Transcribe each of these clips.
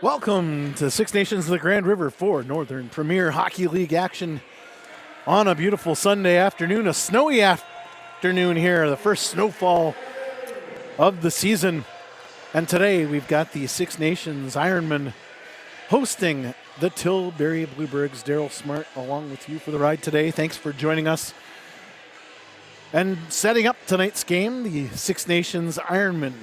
Welcome to Six Nations of the Grand River for Northern Premier Hockey League action on a beautiful Sunday afternoon, a snowy afternoon here, the first snowfall of the season. And today we've got the Six Nations Ironmen hosting the Tilbury Bluebirds. Daryl Smart along with you for the ride today. Thanks for joining us. And setting up tonight's game, the Six Nations Ironmen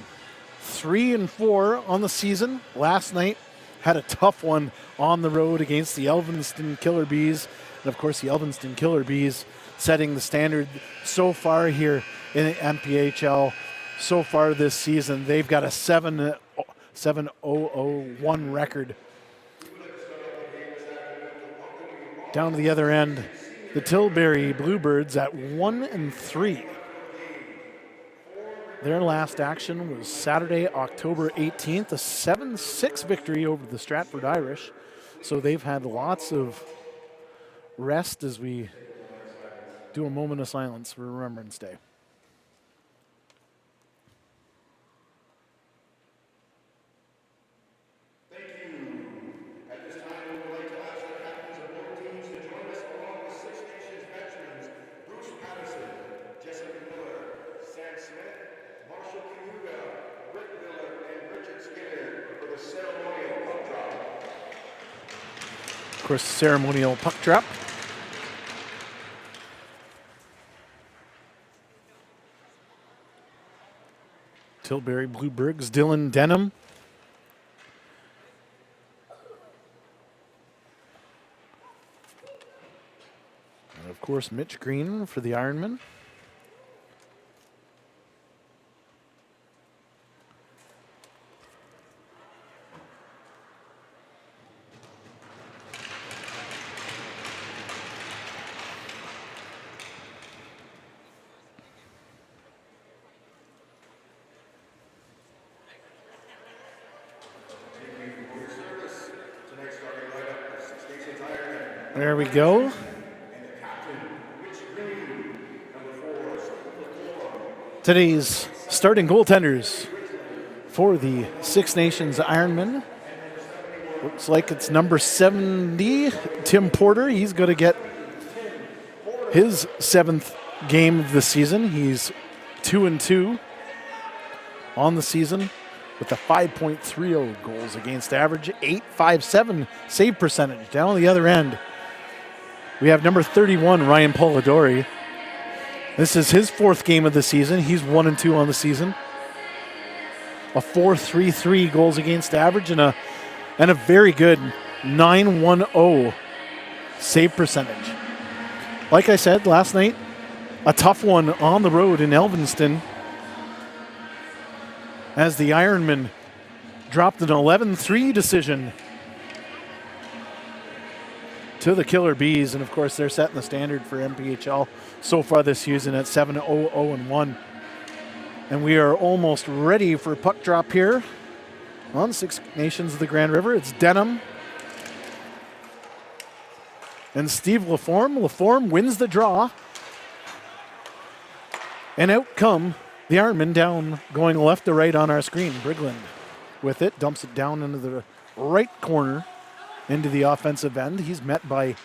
3-4 on the season. Last night had a tough one on the road against the Alvinston Killer Bees. And of course, the Alvinston Killer Bees setting the standard so far here in the NPHL so far this season. They've got a 7-0-1 record. Down to the other end, the Tilbury Bluebirds at 1-3. Their last action was Saturday, October 18th, a 7-6 victory over the Stratford Irish. So they've had lots of rest as we do a moment of silence for Remembrance Day. Of course, ceremonial puck drop. Tilbury Bluebirds, Dylan Denham. And of course, Mitch Green for the Ironmen. There we go. Today's starting goaltenders for the Six Nations Ironmen. Looks like it's number 70, Tim Porter. He's going to get his 7th game of the season. He's 2-2 on the season with a 5.30 goals against average, .857 save percentage. Down on the other end, we have number 31, Ryan Polidori. This is his 4th game of the season. He's 1-2 on the season. A .433 goals against average and a very good .910 save percentage. Like I said last night, a tough one on the road in Alvinston as the Ironmen dropped an 11-3 decision to the Killer Bees, and of course they're setting the standard for NPHL so far this season at 7-0-1. And we are almost ready for puck drop here on Six Nations of the Grand River. It's Denham and Steve Laforme. Laforme wins the draw, and out come the Ironmen down, going left to right on our screen. Brigland with it, dumps it down into the right corner into the offensive end. He's met by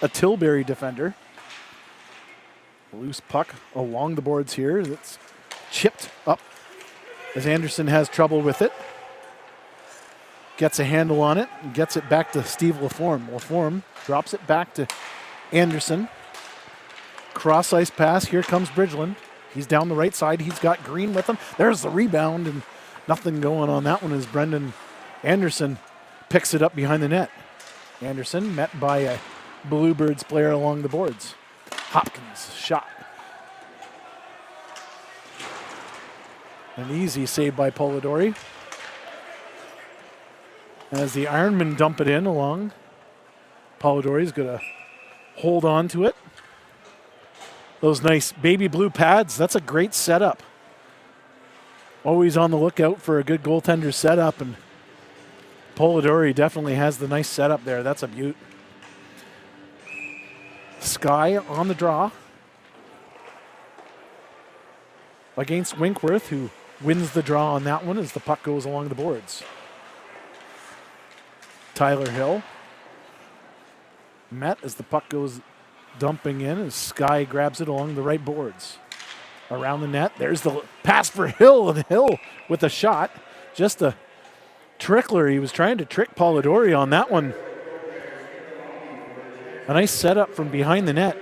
a Tilbury defender. Loose puck along the boards here. That's chipped up as Anderson has trouble with it. Gets a handle on it and gets it back to Steve Laforme. Laforme drops it back to Anderson. Cross ice pass. Here comes Bridgeland. He's down the right side. He's got Green with him. There's the rebound, and nothing going on that one as Brendan Anderson picks it up behind the net. Anderson met by a Bluebirds player along the boards. Hopkins shot. An easy save by Polidori. As the Ironmen dump it in along, Polidori's going to hold on to it. Those nice baby blue pads, that's a great setup. Always on the lookout for a good goaltender setup, and Polidori definitely has the nice setup there. That's a beaut. Sky on the draw against Winkworth, who wins the draw on that one as the puck goes along the boards. Tyler Hill. Met as the puck goes dumping in as Sky grabs it along the right boards. Around the net, there's the pass for Hill, and Hill with a shot. Just a trickler. He was trying to trick Polidori on that one. A nice setup from behind the net.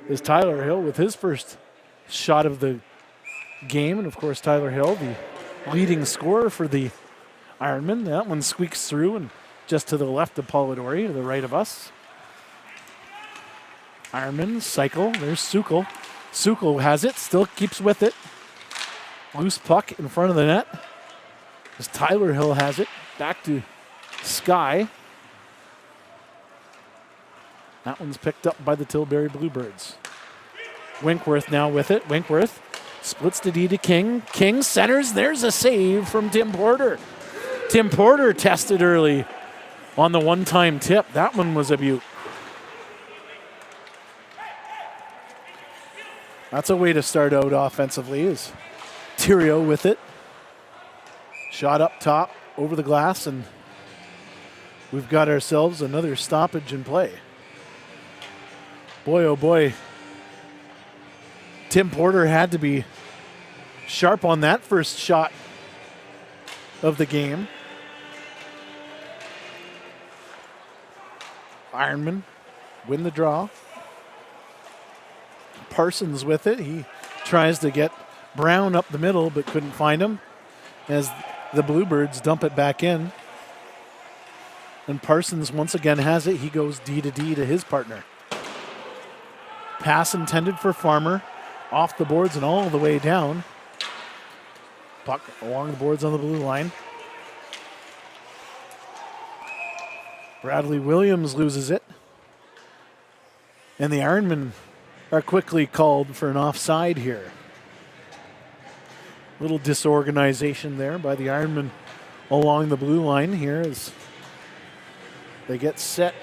Is Tyler Hill with his first shot of the game. And, of course, Tyler Hill, the leading scorer for the Ironmen. That one squeaks through and just to the left of Polidori, to the right of us. Ironman cycle. There's Sukal. Sukal has it, still keeps with it. Loose puck in front of the net. As Tyler Hill has it, back to Sky. That one's picked up by the Tilbury Bluebirds. Winkworth now with it. Winkworth splits the D to King. King centers. There's a save from Tim Porter. Tim Porter tested early on the one-time tip. That one was a beaut. That's a way to start out offensively, is Theriault with it. Shot up top, over the glass, and we've got ourselves another stoppage in play. Boy, oh boy. Tim Porter had to be sharp on that first shot of the game. Ironmen win the draw. Parsons with it. He tries to get Brown up the middle but couldn't find him as the Bluebirds dump it back in. And Parsons once again has it. He goes D to D to his partner. Pass intended for Farmer. Off the boards and all the way down. Puck along the boards on the blue line. Bradley Williams loses it. And the Ironmen are quickly called for an offside here. Little disorganization there by the Ironmen along the blue line here as they get set.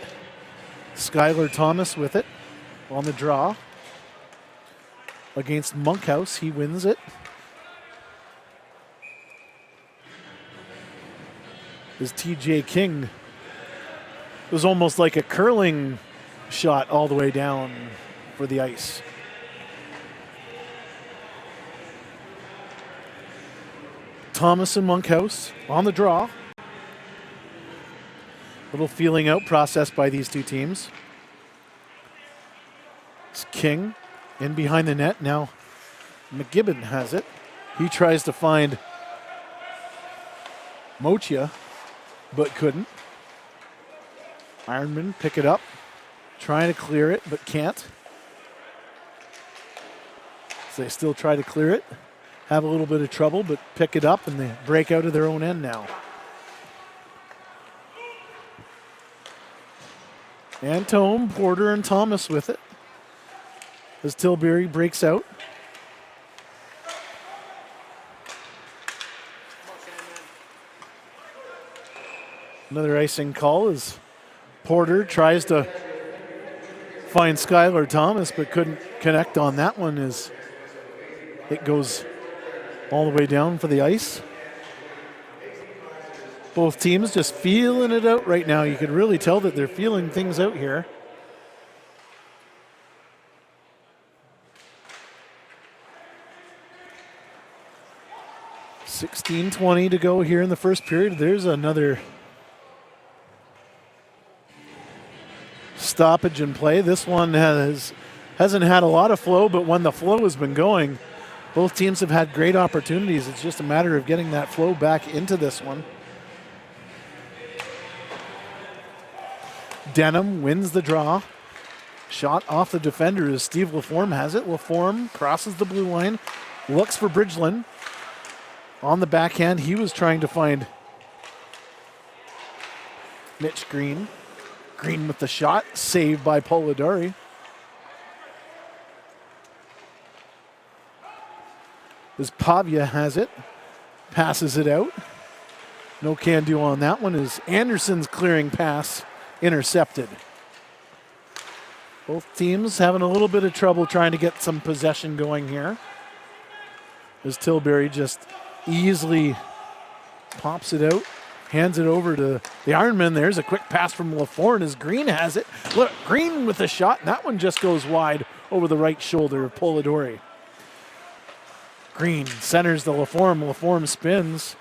Skylar Thomas with it on the draw. Against Monkhouse, he wins it. As TJ King, it was almost like a curling shot all the way down for the ice. Thomas and Monkhouse on the draw. Little feeling out process by these two teams. It's King in behind the net. Now McGibbon has it. He tries to find Mochia, but couldn't. Ironmen pick it up, trying to clear it, but can't. So they still try to clear it, have a little bit of trouble, but pick it up, and they break out of their own end now. Antone, Porter, and Thomas with it as Tilbury breaks out. Another icing call as Porter tries to find Skylar Thomas but couldn't connect on that one as it goes all the way down for the ice. Both teams just feeling it out right now. You can really tell that they're feeling things out here. $16:20 to go here in the first period. There's another stoppage in play. This one hasn't had a lot of flow, but when the flow has been going, both teams have had great opportunities. It's just a matter of getting that flow back into this one. Denham wins the draw. Shot off the defender as Steve Laforme has it. Laforme crosses the blue line, looks for Bridgeland. On the backhand, he was trying to find Mitch Green. Green with the shot, saved by Polidori. As Pavia has it, passes it out. No can do on that one as Anderson's clearing pass intercepted. Both teams having a little bit of trouble trying to get some possession going here. As Tilbury just easily pops it out hands it over to the Ironmen. There's a quick pass from LaForne as Green has it. Look, Green with the shot, and that one just goes wide over the right shoulder of Polidori. Green centers to LaForme. LaForme spins.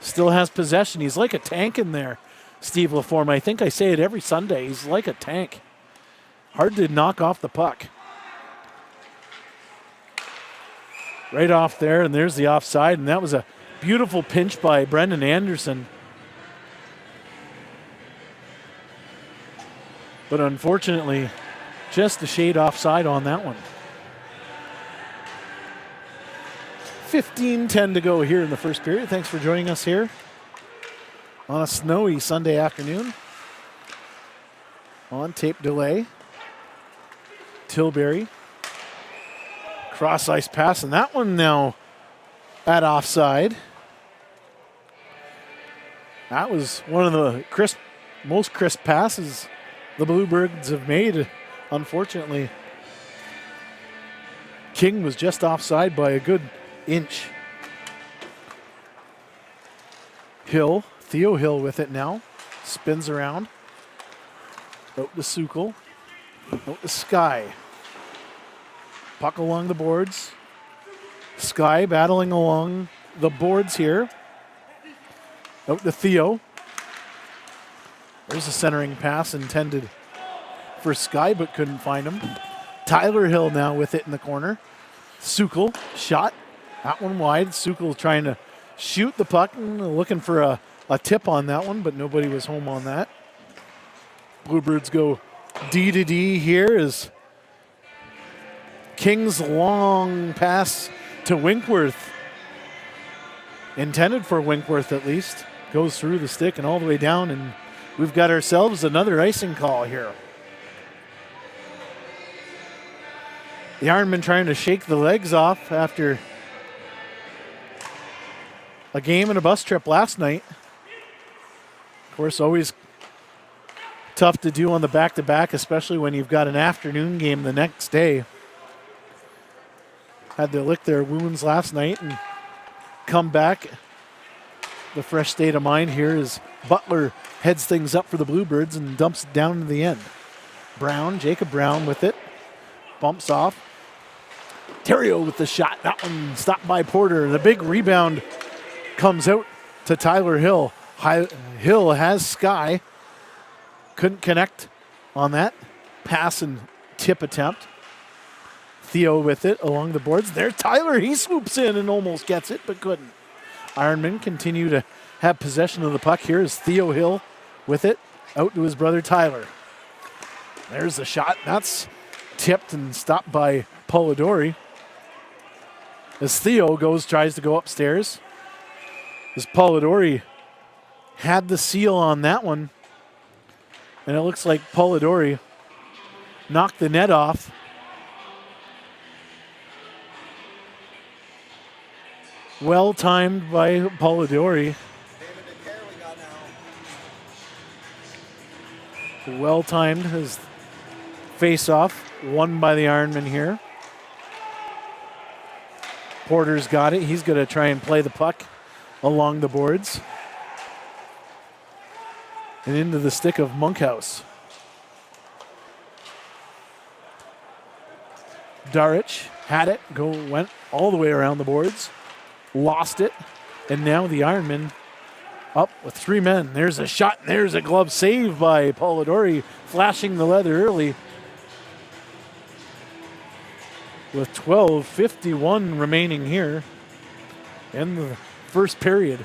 Still has possession. He's like a tank in there, Steve LaForme. I think I say it every Sunday. He's like a tank. Hard to knock off the puck. Right off there, and there's the offside, and that was a beautiful pinch by Brendan Anderson. But unfortunately, just a shade offside on that one. 15-10 to go here in the first period. Thanks for joining us here on a snowy Sunday afternoon. On tape delay. Tilbury. Cross ice pass, and that one now at offside. That was one of the most crisp passes the Bluebirds have made. Unfortunately, King was just offside by a good inch. Theo Hill with it now. Spins around. Out to Sukal. Out to Sky. Puck along the boards. Sky battling along the boards here. Out to Theo. There's a centering pass intended for Sky, but couldn't find him. Tyler Hill now with it in the corner. Sukal, shot. That one wide. Sukal trying to shoot the puck and looking for a tip on that one, but nobody was home on that. Bluebirds go D to D here as King's long pass to Winkworth, intended for Winkworth at least, goes through the stick and all the way down, and we've got ourselves another icing call here. The Ironmen trying to shake the legs off after a game and a bus trip last night. Of course, always tough to do on the back-to-back, especially when you've got an afternoon game the next day. Had to lick their wounds last night and come back. The fresh state of mind here is Butler heads things up for the Bluebirds and dumps it down to the end. Jacob Brown with it. Bumps off. Terrio with the shot. That one stopped by Porter. The big rebound comes out to Tyler Hill. Hill has Sky. Couldn't connect on that pass and tip attempt. Theo with it along the boards. There, Tyler, he swoops in and almost gets it, but couldn't. Ironmen continue to have possession of the puck. Here is Theo Hill with it, out to his brother Tyler. There's the shot. That's tipped and stopped by Polidori. As Theo tries to go upstairs. As Polidori had the seal on that one. And it looks like Polidori knocked the net off. Well timed by Polidori. Well timed his face-off, won by the Ironmen here. Porter's got it. He's going to try and play the puck along the boards. And into the stick of Monkhouse. Darich had it, went all the way around the boards. Lost it, and now the Ironmen up with three men. There's a shot, and there's a glove save by Polidori, flashing the leather early. With 12:51 remaining here in the first period.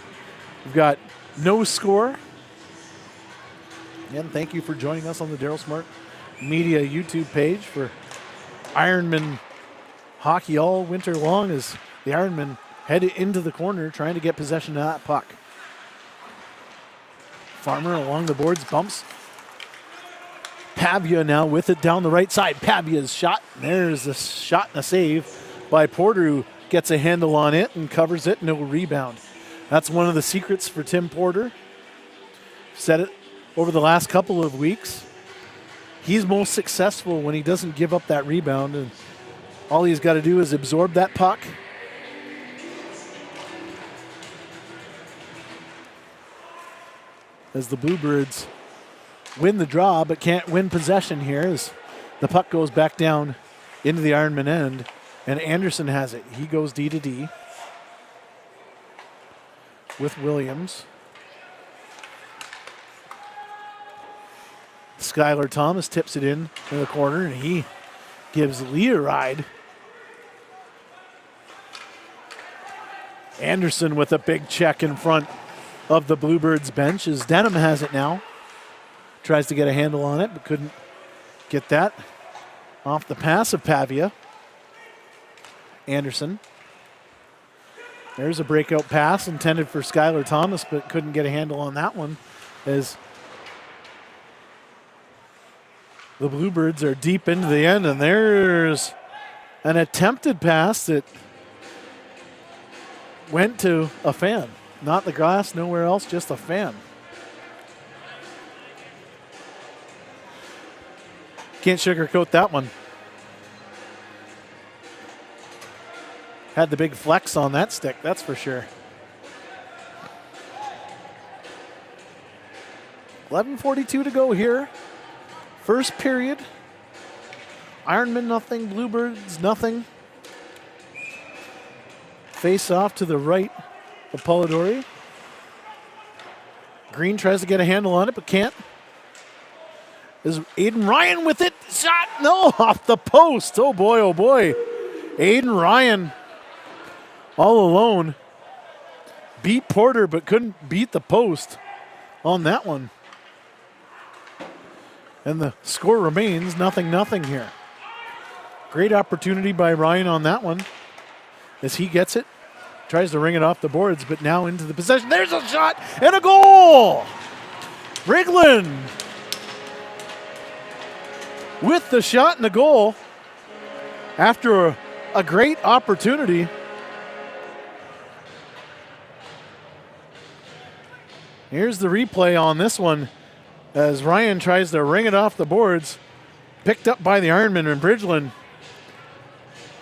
We've got no score. Again, thank you for joining us on the Daryl Smart Media YouTube page for Ironman hockey all winter long as the Ironmen head into the corner trying to get possession of that puck. Farmer along the boards, bumps. Pavia now with it down the right side. Pavia's shot. There's a shot and a save by Porter, who gets a handle on it and covers it. No rebound. That's one of the secrets for Tim Porter. Said it over the last couple of weeks. He's most successful when he doesn't give up that rebound, and all he's got to do is absorb that puck. as the Bluebirds win the draw but can't win possession here as the puck goes back down into the Ironman end, and Anderson has it. He goes D to D with Williams. Skylar Thomas tips it in the corner, and he gives Lee a ride. Anderson with a big check in front of the Bluebirds bench as Denham has it now. Tries to get a handle on it, but couldn't get that off the pass of Pavia. Anderson. There's a breakout pass intended for Skylar Thomas, but couldn't get a handle on that one as the Bluebirds are deep into the end, and there's an attempted pass that went to a fan. Not the glass, nowhere else, just a fan. Can't sugarcoat that one. Had the big flex on that stick, that's for sure. 11:42 to go here. First period. Ironmen nothing, Bluebirds nothing. Face off to the right of Polidori. Green tries to get a handle on it, but can't. Is Aiden Ryan with it? Shot, no, off the post. Oh boy, oh boy. Aiden Ryan all alone. Beat Porter, but couldn't beat the post on that one. And the score remains 0-0 here. Great opportunity by Ryan on that one as he gets it. Tries to ring it off the boards, but now into the possession. There's a shot and a goal! Riglin with the shot and the goal after a great opportunity. Here's the replay on this one as Ryan tries to ring it off the boards. Picked up by the Ironman, and Bridgeland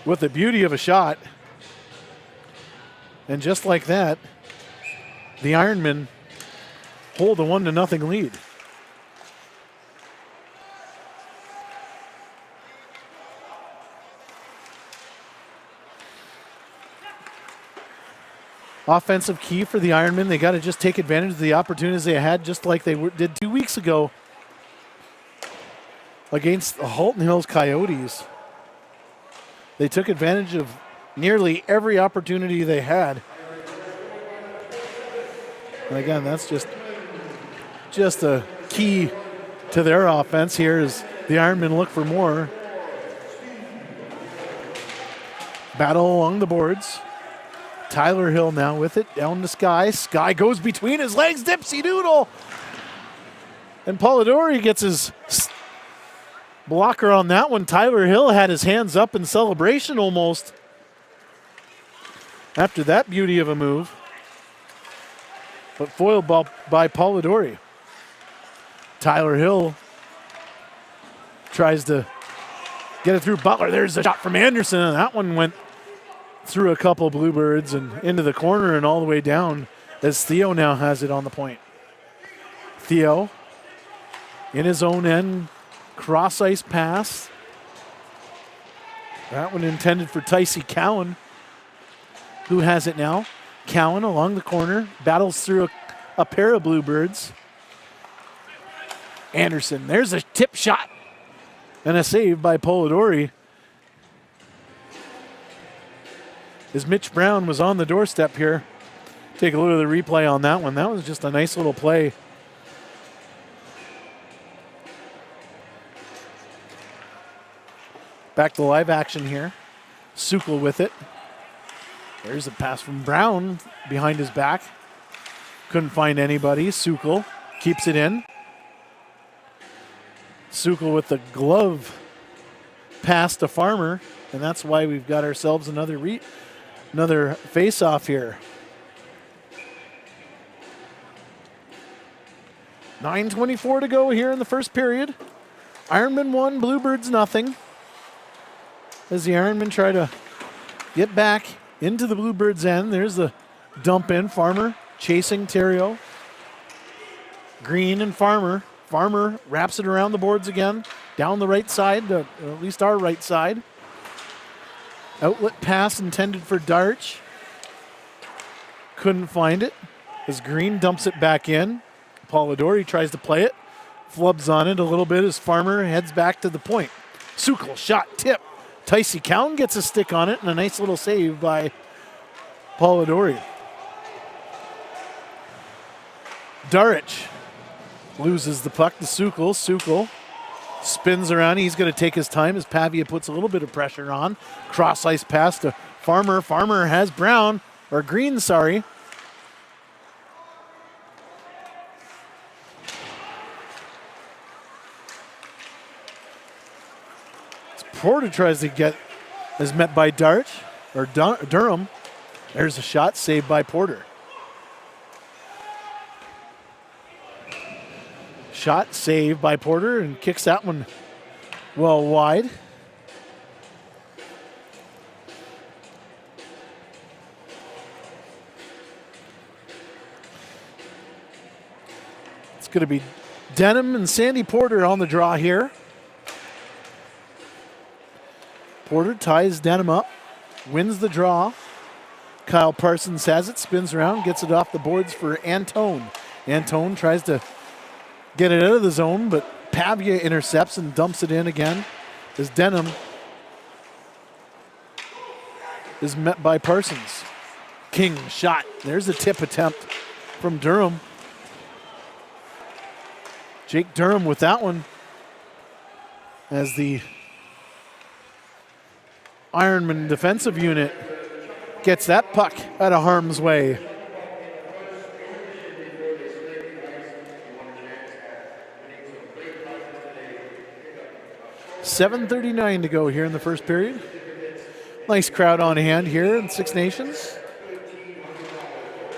with the beauty of a shot. And just like that, the Ironmen hold a 1-0 lead. Offensive key for the Ironmen. They got to just take advantage of the opportunities they had, just like they did 2 weeks ago against the Halton Hills Coyotes. They took advantage of nearly every opportunity they had. And again, that's just a key to their offense here as the Ironmen look for more. Battle along the boards. Tyler Hill now with it, down to Sky. Sky goes between his legs, dipsy doodle. And Polidori gets his blocker on that one. Tyler Hill had his hands up in celebration almost after that beauty of a move. But foiled by Polidori. Tyler Hill tries to get it through Butler. There's a shot from Anderson, and that one went through a couple Bluebirds and into the corner and all the way down as Theo now has it on the point. Theo in his own end, cross ice pass. That one intended for Tycee Cowan, who has it now. Cowan along the corner, battles through a pair of Bluebirds. Anderson, there's a tip shot and a save by Polidori. As Mitch Brown was on the doorstep here. Take a look at the replay on that one. That was just a nice little play. Back to live action here. Sukal with it. There's a pass from Brown behind his back. Couldn't find anybody. Sukal keeps it in. Sukal with the glove pass to Farmer, and that's why we've got ourselves another face-off here. 9:24 to go here in the first period. Ironmen 1, Bluebirds nothing. As the Ironmen try to get back into the Bluebirds' end. There's the dump in. Farmer chasing Terrio. Green and Farmer. Farmer wraps it around the boards again, down the right side, at least our right side. Outlet pass intended for Darch. Couldn't find it as Green dumps it back in. Polidori tries to play it, flubs on it a little bit as Farmer heads back to the point. Sukal shot, tip. Ticey Cowan gets a stick on it and a nice little save by Polidori. Darich loses the puck to Sukal. Sukal spins around. He's going to take his time as Pavia puts a little bit of pressure on. Cross ice pass to Farmer. Farmer has Green, sorry. Porter tries to get, is met by Durham. There's a shot saved by Porter. Shot saved by Porter and kicks that one well wide. It's going to be Denham and Sandy Porter on the draw here. Porter ties Denham up, wins the draw. Kyle Parsons has it, spins around, gets it off the boards for Antone. Antone tries to get it out of the zone, but Pavia intercepts and dumps it in again as Denham is met by Parsons. King shot. There's a tip attempt from Durham. Jake Durham with that one as the Ironman defensive unit gets that puck out of harm's way. $7:39 to go here in the first period. Nice crowd on hand here in Six Nations.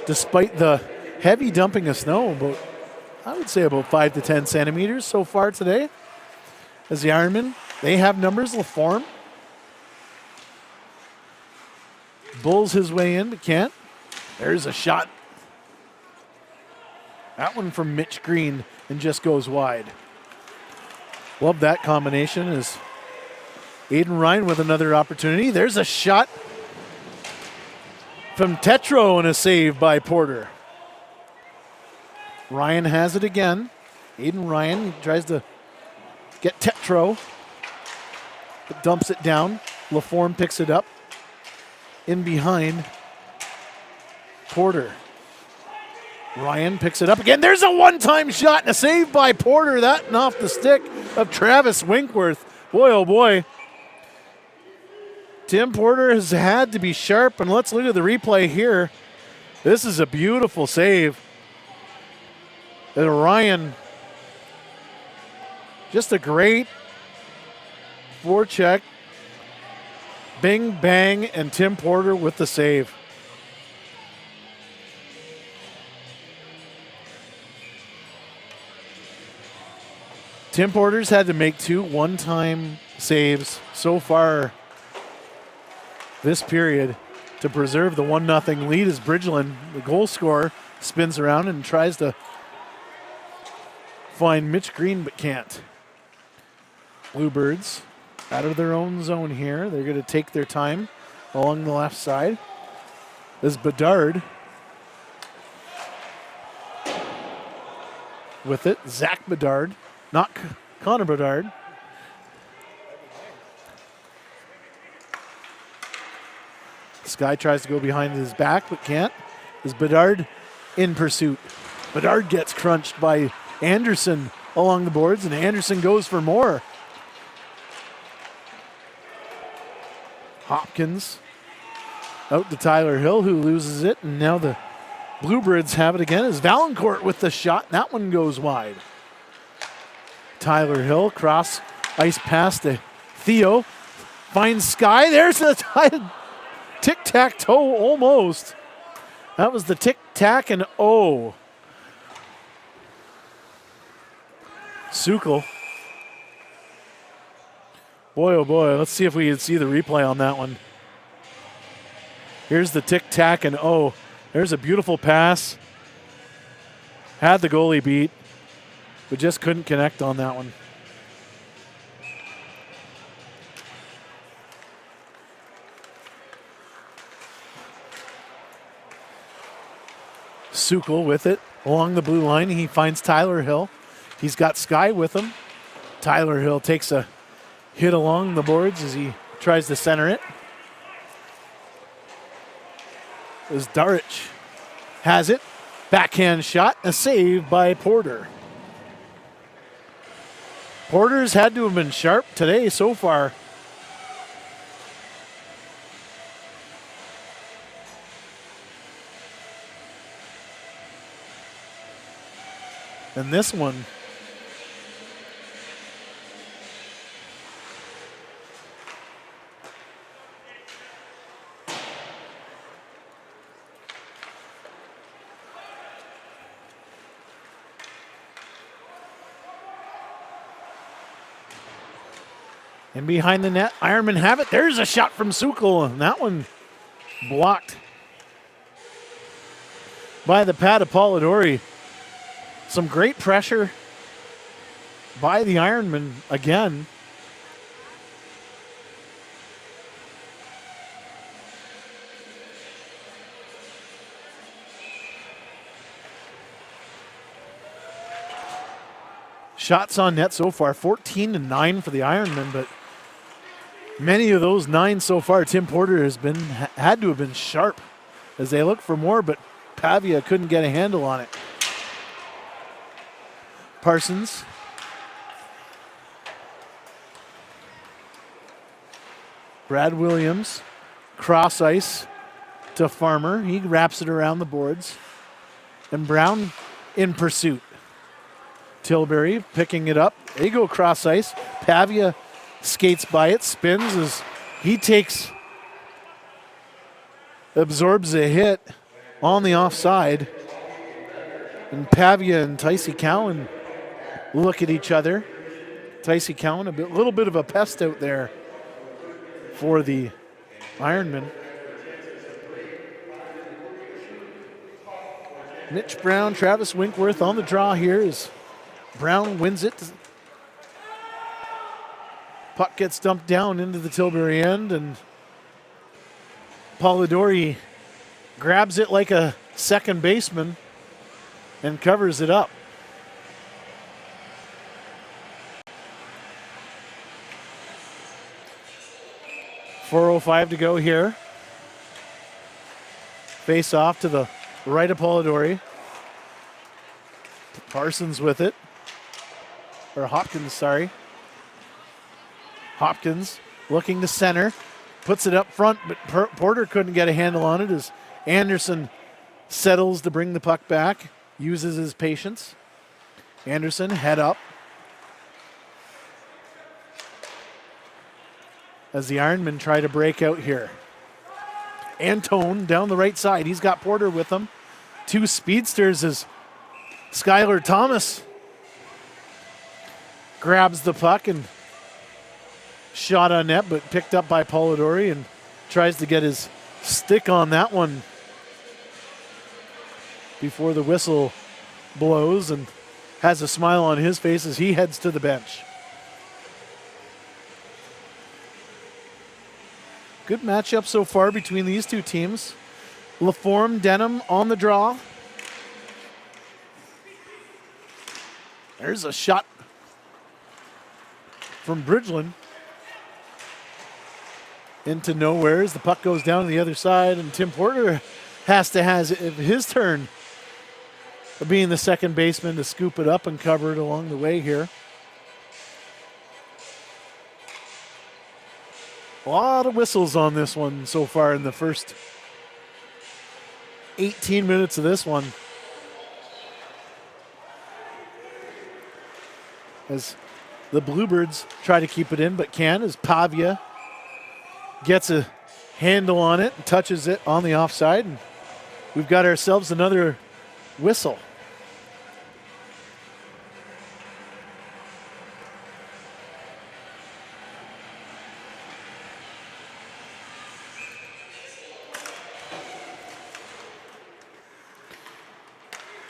Despite the heavy dumping of snow, I would say about 5 to 10 centimeters so far today. As the Ironmen, they have numbers, LaForme. Bulls his way in, but can't. There's a shot. That one from Mitch Green and just goes wide. Love that combination as Aiden Ryan with another opportunity. There's a shot from Tetro and a save by Porter. Ryan has it again. Aiden Ryan tries to get Tetro, but dumps it down. LaForme picks it up. In behind Porter. Ryan picks it up again. There's a one-time shot and a save by Porter. That and off the stick of Travis Winkworth. Boy, oh boy. Tim Porter has had to be sharp, and let's look at the replay here. This is a beautiful save. And Ryan, just a great forecheck. Bing, bang, and Tim Porter with the save. Tim Porter's had to make 2 one-time saves so far this period to preserve the 1-0 lead as Bridgeland, the goal scorer, spins around and tries to find Mitch Green but can't. Bluebirds out of their own zone here. They're going to take their time along the left side. As Bedard with it. Zach Bedard, not Connor Bedard. Sky tries to go behind his back but can't. As Bedard in pursuit. Bedard gets crunched by Anderson along the boards, and Anderson goes for more. Hopkins out to Tyler Hill, who loses it, and now the Bluebirds have it again as Valancourt with the shot. That one goes wide. Tyler Hill, cross ice pass to Theo, finds Sky. There's a tic-tac-toe almost. That was the tic-tac and O. Sukal. Boy, oh boy, let's see if we can see the replay on that one. Here's the tic-tac and O. There's a beautiful pass. Had the goalie beat. but just couldn't connect on that one. Sukol with it along the blue line. He finds Tyler Hill. He's got Sky with him. Tyler Hill takes a hit along the boards as he tries to center it. As Darich has it. Backhand shot, a save by Porter. Porter's had to have been sharp today so far. And this one, and behind the net, Ironmen have it. There's a shot from Sukol, and that one blocked by the pad of Polidori. Some great pressure by the Ironmen again. Shots on net so far, 14-9 for the Ironmen, but many of those 9 so far, Tim Porter has had to have been sharp as they look for more, but Pavia couldn't get a handle on it. Parsons. Brad Williams, cross ice to Farmer. He wraps it around the boards. And Brown in pursuit. Tilbury picking it up. They go cross ice. Pavia skates by it, spins as he absorbs a hit on the offside. And Pavia and Tycee Cowan look at each other. Tycee Cowan, little bit of a pest out there for the Ironmen. Mitch Brown, Travis Winkworth on the draw here as Brown wins it. Puck gets dumped down into the Tilbury end, and Polidori grabs it like a second baseman and covers it up. .405 to go here. Face off to the right of Polidori. Parsons with it. Or Hopkins, sorry. Hopkins looking to center. Puts it up front, but Porter couldn't get a handle on it as Anderson settles to bring the puck back. Uses his patience. Anderson head up. As the Ironmen try to break out here. Antone down the right side. He's got Porter with him. 2 speedsters as Skylar Thomas grabs the puck and shot on net, but picked up by Polidori and tries to get his stick on that one before the whistle blows, and has a smile on his face as he heads to the bench. Good matchup so far between these two teams. LaForme, Denham on the draw. There's a shot from Bridgeland into nowhere as the puck goes down to the other side, and Tim Porter has his turn of being the second baseman to scoop it up and cover it along the way here. A lot of whistles on this one so far in the first 18 minutes of this one. As the Bluebirds try to keep it in, but can, as Pavia gets a handle on it and touches it on the offside. And we've got ourselves another whistle.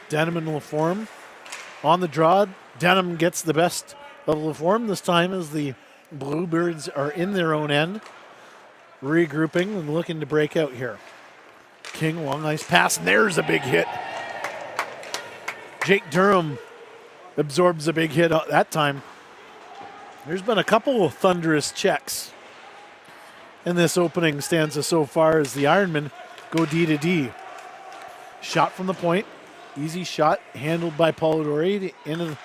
Denham and LaForme On the draw, Denham gets the best of the form this time as the Bluebirds are in their own end, regrouping and looking to break out here. King, long, nice pass, and there's a big hit. Jake Durham absorbs a big hit that time. There's been a couple of thunderous checks in this opening stanza so far as the Ironmen go D to D. Shot from the point, easy shot, handled by Polidori. Into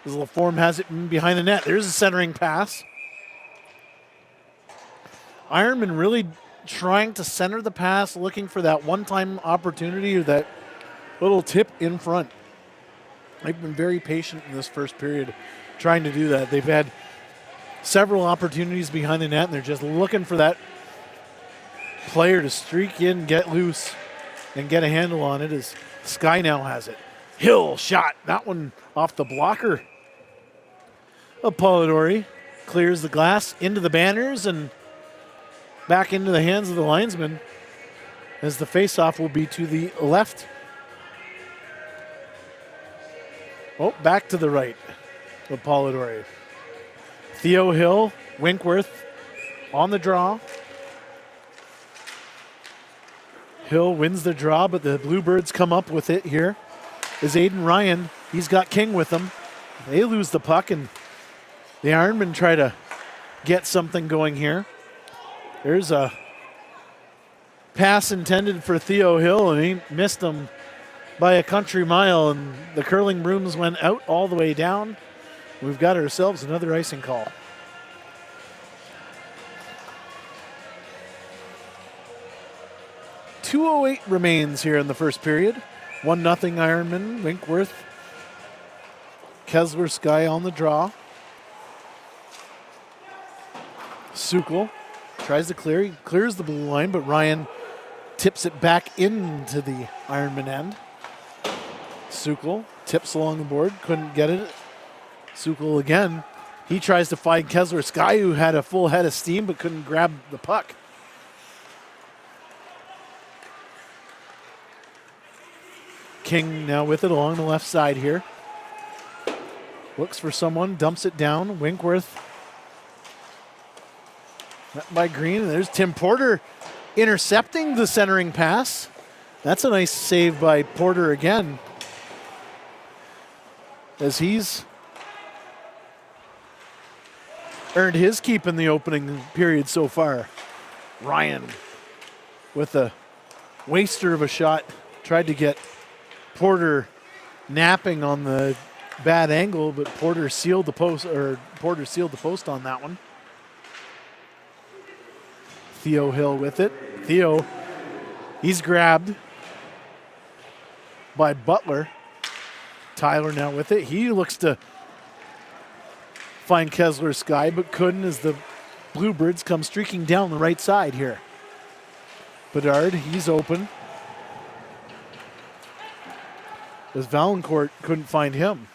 his little form has it behind the net. There's a centering pass. Ironman really trying to center the pass, looking for that one-time opportunity or that little tip in front. They've been very patient in this first period trying to do that. They've had several opportunities behind the net, and they're just looking for that player to streak in, get loose, and get a handle on it as Sky now has it. Hill shot. That one off the blocker of Polidori. Clears the glass into the banners and back into the hands of the linesman as the faceoff will be to the left. Oh, back to the right of Polidori. Theo Hill, Winkworth on the draw. Hill wins the draw, but the Bluebirds come up with it here. Is Aiden Ryan. He's got King with him. They lose the puck, and the Ironmen try to get something going here. There's a pass intended for Theo Hill, and he missed him by a country mile, and the curling brooms went out all the way down. We've got ourselves another icing call. .208 remains here in the first period. 1-0 Ironman. Winkworth. Kessler Sky on the draw. Sukal tries to clear. He clears the blue line, but Ryan tips it back into the Ironman end. Sukal tips along the board, couldn't get it. Sukal again. He tries to find Kessler Sky, who had a full head of steam but couldn't grab the puck. King now with it along the left side here. Looks for someone, dumps it down. Winkworth. Met by Green. And there's Tim Porter intercepting the centering pass. That's a nice save by Porter again, as he's earned his keep in the opening period so far. Ryan with a waster of a shot. Tried to get Porter napping on the bad angle, but Porter sealed the post on that one. Theo Hill with it. Theo, he's grabbed by Butler. Tyler now with it. He looks to find Kessler Sky, but couldn't as the Bluebirds come streaking down the right side here. Bedard, he's open. As Valancourt couldn't find him.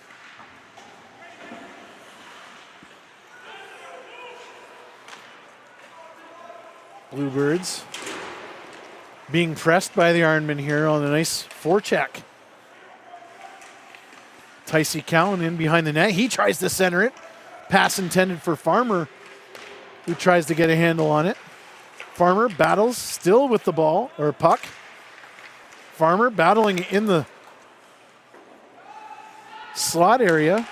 Bluebirds being pressed by the Ironmen here on a nice forecheck. Ticey Cowan in behind the net. He tries to center it. Pass intended for Farmer, who tries to get a handle on it. Farmer battles still with the ball, or puck. Farmer battling in the slot area.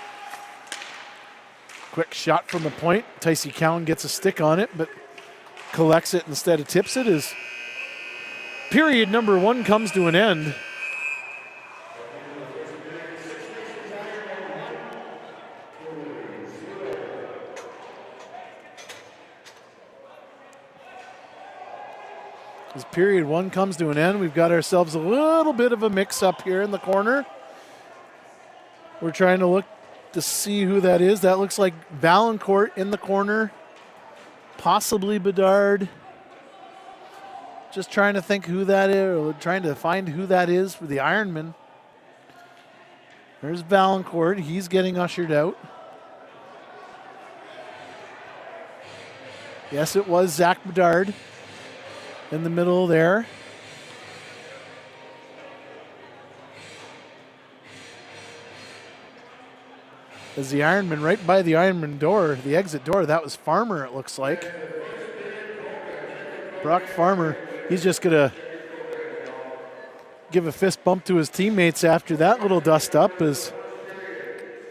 Quick shot from the point. Ticey Cowan gets a stick on it, but collects it instead of tips it as period number one comes to an end. As period one comes to an end, we've got ourselves a little bit of a mix-up here in the corner. We're trying to look to see who that is. That looks like Valancourt in the corner. Possibly Bedard. Just trying to think who that is, or trying to find who that is for the Ironmen. There's Valancourt. He's getting ushered out. Yes, it was Zach Bedard in the middle there. as the Ironman right by the Ironman door, the exit door. That was Farmer, it looks like. Brock Farmer, he's just going to give a fist bump to his teammates after that little dust up. As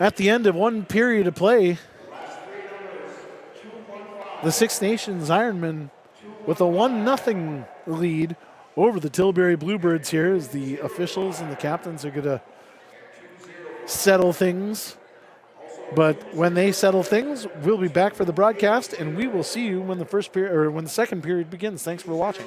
at the end of one period of play, the Six Nations Ironmen with a 1-0 lead over the Tilbury Bluebirds here, as the officials and the captains are going to settle things. But when they settle things, we'll be back for the broadcast, and we will see you when the first period or when the second period begins. Thanks for watching.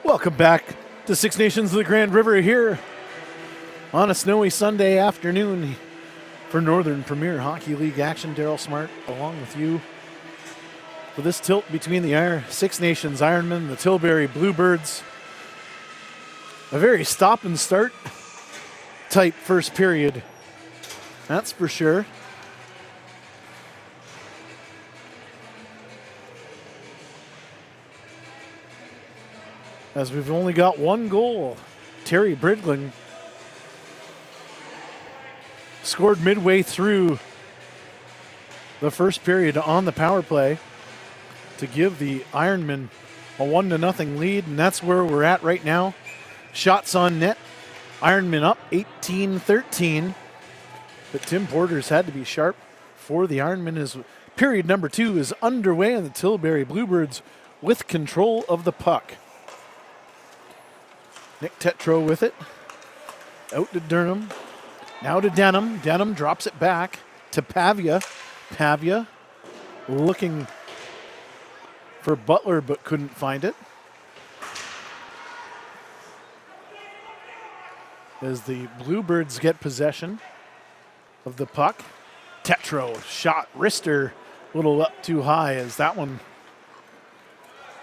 Welcome back to Six Nations of the Grand River here on a snowy Sunday afternoon for Northern Premier Hockey League action. Daryl Smart along with you for this tilt between the Six Nations Ironmen and the Tilbury Bluebirds. A very stop and start type first period, that's for sure. As we've only got one goal. Terry Bridgling scored midway through the first period on the power play to give the Ironmen a 1-0 lead, and that's where we're at right now. Shots on net, Ironmen up 18-13, but Tim Porter's had to be sharp for the Ironmen as period number 2 is underway and the Tilbury Bluebirds with control of the puck. Nick Tetro with it. Out to Durham. Now to Denham. Denham drops it back to Pavia. Pavia looking for Butler but couldn't find it. As the Bluebirds get possession of the puck. Tetro shot wrister a little up too high as that one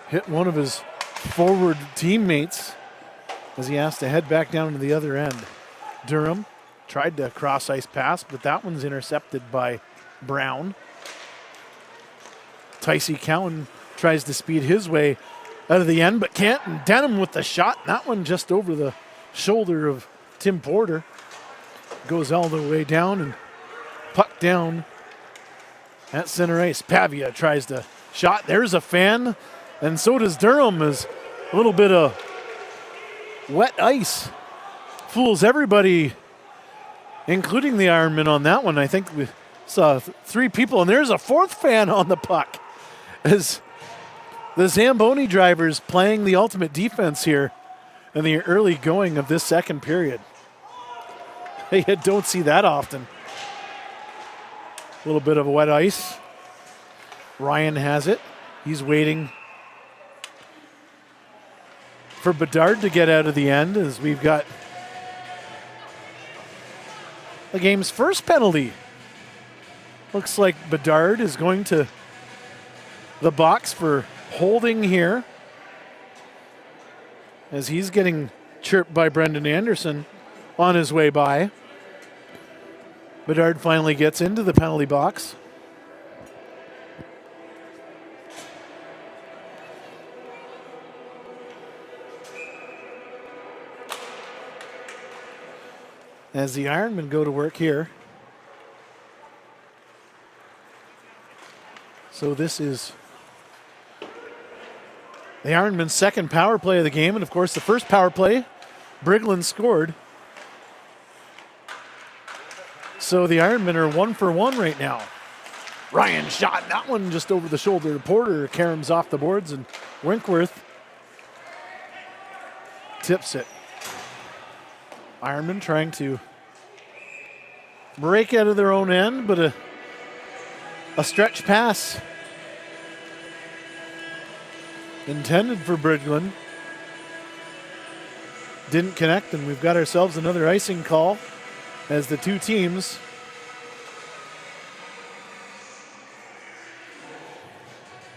hit one of his forward teammates as he has to head back down to the other end. Durham tried to cross ice pass, but that one's intercepted by Brown. Ticey Cowan tries to speed his way out of the end, but can't. And Denham with the shot. That one just over the shoulder of Tim Porter. Goes all the way down and puck down at center ice. Pavia tries to shot. There's a fan, and so does Durham. As a little bit of wet ice fools everybody, including the Ironmen on that one. I think we saw 3 people, and there's a 4th fan on the puck as the Zamboni drivers playing the ultimate defense here in the early going of this second period. You don't see that often. A little bit of wet ice. Ryan has it. He's waiting for Bedard to get out of the end as we've got the game's first penalty. Looks like Bedard is going to the box for holding here as he's getting chirped by Brendan Anderson on his way by. Bedard finally gets into the penalty box. As the Ironmen go to work here. So this is the Ironmen's second power play of the game. And of course the first power play, Briglin scored. So the Ironmen are 1 for 1 right now. Ryan shot that one just over the shoulder. Porter caroms off the boards and Winkworth tips it. Ironmen trying to break out of their own end, but a stretch pass intended for Bridgland didn't connect, and we've got ourselves another icing call as the two teams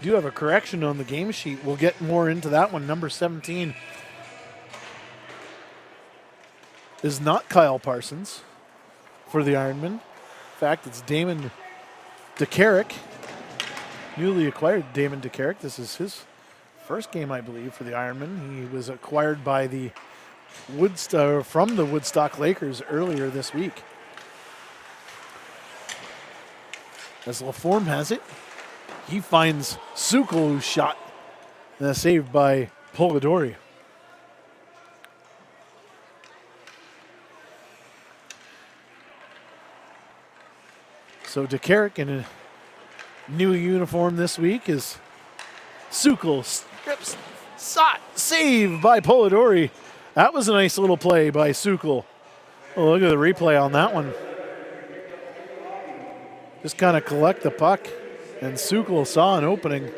do have a correction on the game sheet. We'll get more into that one. Number 17 is not Kyle Parsons for the Ironmen. In fact, it's Damon DeCarrick, newly acquired Damon DeCarrick. This is his first game, I believe, for the Ironmen. He was acquired by the from the Woodstock Lakers earlier this week. As LaForme has it, he finds Sukol, who's shot, and a save by Polidori. So DeCarrick in a new uniform this week is Sukol. Strips, shot, save by Polidori. That was a nice little play by Sukol. Oh, look at the replay on that one. Just kind of collect the puck, and Sukol saw an opening,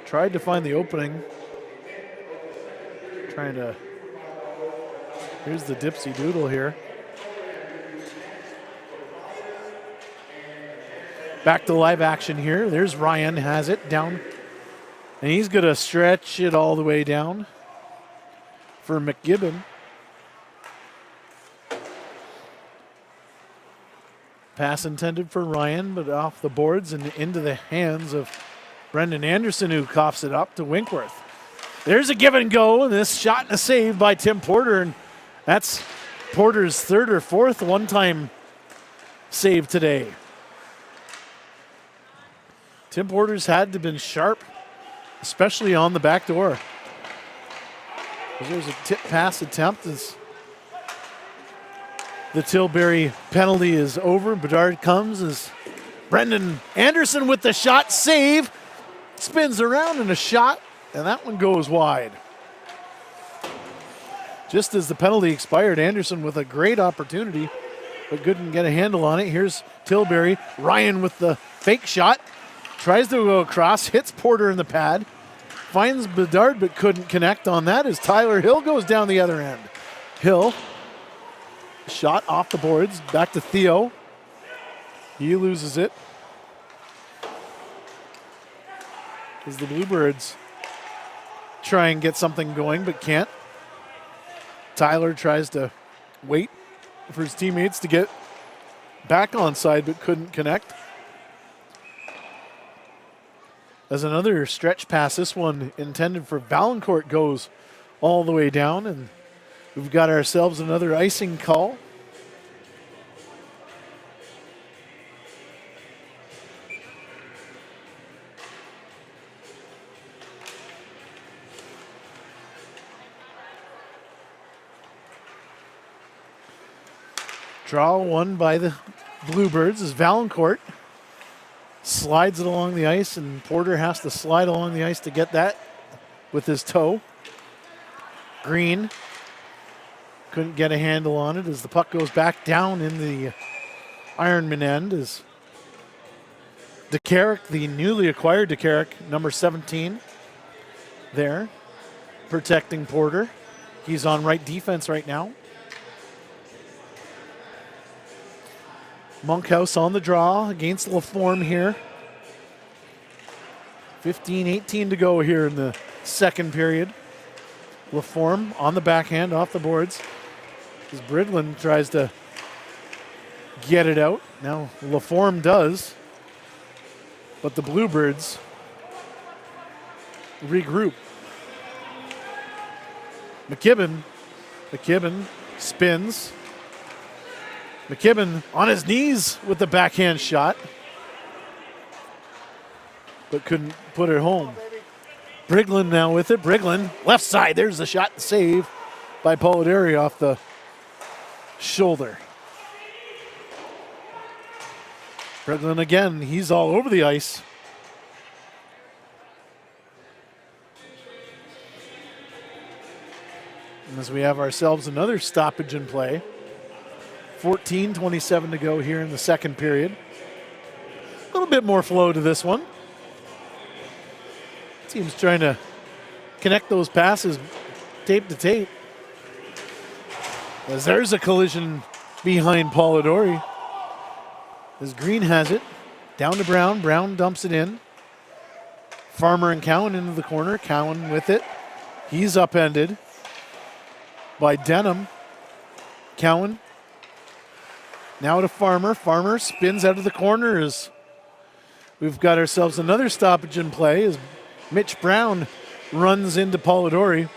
tried to find the opening, trying to. Here's the dipsy doodle here. Back to live action here. There's Ryan, has it down. And he's going to stretch it all the way down for McGibbon. Pass intended for Ryan, but off the boards and into the hands of Brendan Anderson, who coughs it up to Winkworth. There's a give and go, and this shot and a save by Tim Porter, and that's Porter's third or fourth one-time save today. Tim Porter's had to have been sharp, especially on the back door. There's a tip pass attempt as the Tilbury penalty is over. Bedard comes as Brendan Anderson with the shot, save, spins around in a shot, and that one goes wide. Just as the penalty expired, Anderson with a great opportunity, but couldn't get a handle on it. Here's Tilbury, Ryan with the fake shot, tries to go across, hits Porter in the pad, finds Bedard but couldn't connect on that as Tyler Hill goes down the other end. Hill, shot off the boards, back to Theo. He loses it. As the Bluebirds try and get something going but can't. Tyler tries to wait for his teammates to get back onside but couldn't connect. As another stretch pass, this one intended for Valancourt, goes all the way down, and we've got ourselves another icing call. Draw one by the Bluebirds as Valancourt slides it along the ice, and Porter has to slide along the ice to get that with his toe. Green couldn't get a handle on it as the puck goes back down in the Ironman end as DeCarrick, the newly acquired DeCarrick, number 17, there, protecting Porter. He's on right defense right now. Monkhouse on the draw against LaForme here. 15-18 to go here in the second period. LaForme on the backhand off the boards as Bridlin tries to get it out. Now LaForme does, but the Bluebirds regroup. McKibben spins. McKibben on his knees with the backhand shot, but couldn't put it home. Briglin now with it. Briglin, left side. There's the shot, save by Polidori off the shoulder. Briglin again, he's all over the ice. And as we have ourselves another stoppage in play. 14:27 to go here in the second period. A little bit more flow to this one. Team's trying to connect those passes tape to tape. As there's a collision behind Polidori. As Green has it, down to Brown. Brown dumps it in. Farmer and Cowan into the corner. Cowan with it. He's upended by Denham. Cowan now to Farmer. Farmer spins out of the corner as we've got ourselves another stoppage in play as Mitch Brown runs into Polidori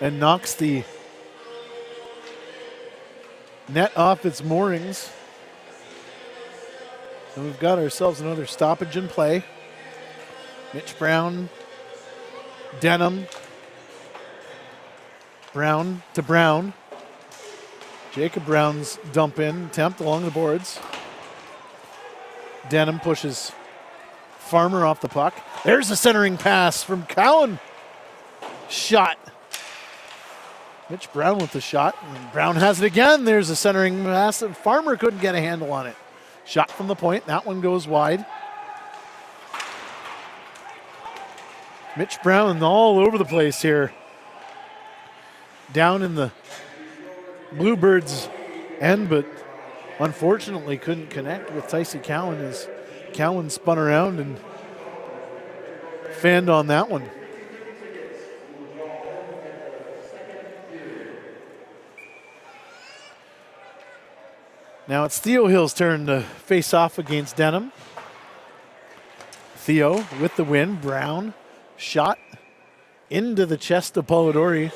and knocks the net off its moorings. And we've got ourselves another stoppage in play. Mitch Brown, Denham, Brown to Brown. Jacob Brown's dump in attempt along the boards. Denham pushes Farmer off the puck. There's the centering pass from Cowan. Shot. Mitch Brown with the shot. And Brown has it again. There's a centering pass. And Farmer couldn't get a handle on it. Shot from the point. That one goes wide. Mitch Brown all over the place here. Down in the Bluebirds' end, but unfortunately couldn't connect with Tycee Cowan as Cowan spun around and fanned on that one. Now it's Theo Hill's turn to face off against Denham. Theo with the win. Brown shot into the chest of Polidori.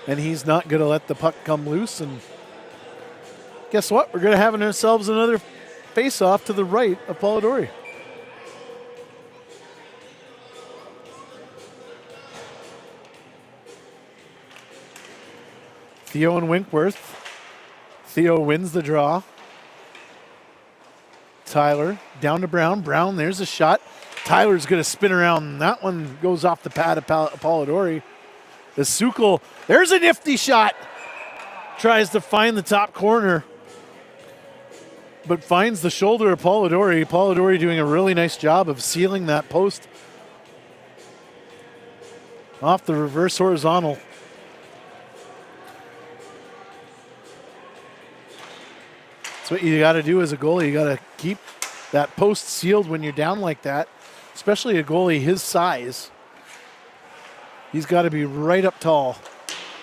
And he's not going to let the puck come loose. And guess what? We're going to have ourselves another face-off to the right of Polidori. Theo and Winkworth. Theo wins the draw. Tyler down to Brown. Brown, there's a shot. Tyler's going to spin around. That one goes off the pad of Polidori. The Sukol, there's a nifty shot. Tries to find the top corner, but finds the shoulder of Polidori. Polidori doing a really nice job of sealing that post off the reverse horizontal. That's what you got to do as a goalie. You got to keep that post sealed when you're down like that, especially a goalie his size. He's got to be right up tall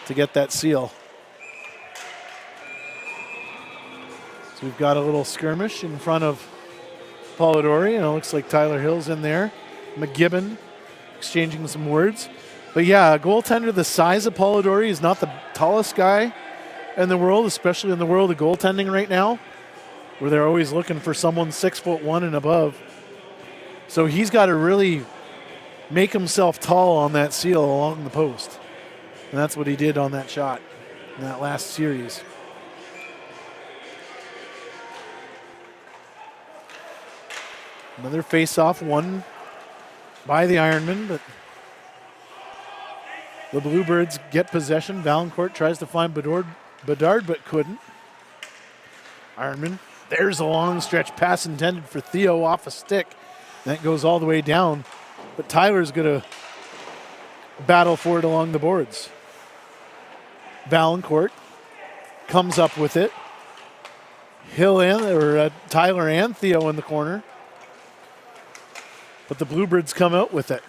to get that seal. So we've got a little skirmish in front of Polidori, and it looks like Tyler Hill's in there. McGibbon exchanging some words. But yeah, a goaltender the size of Polidori is not the tallest guy in the world, especially in the world of goaltending right now, where they're always looking for someone 6'1" and above. So he's got to really make himself tall on that seal along the post. And that's what he did on that shot in that last series. Another face-off won by the Ironmen, but the Bluebirds get possession. Valancourt tries to find Bedard, but couldn't. Ironmen, there's a long stretch pass intended for Theo off a stick. That goes all the way down, but Tyler's going to battle for it along the boards. Valancourt comes up with it. Tyler and Theo in the corner. But the Bluebirds come out with it.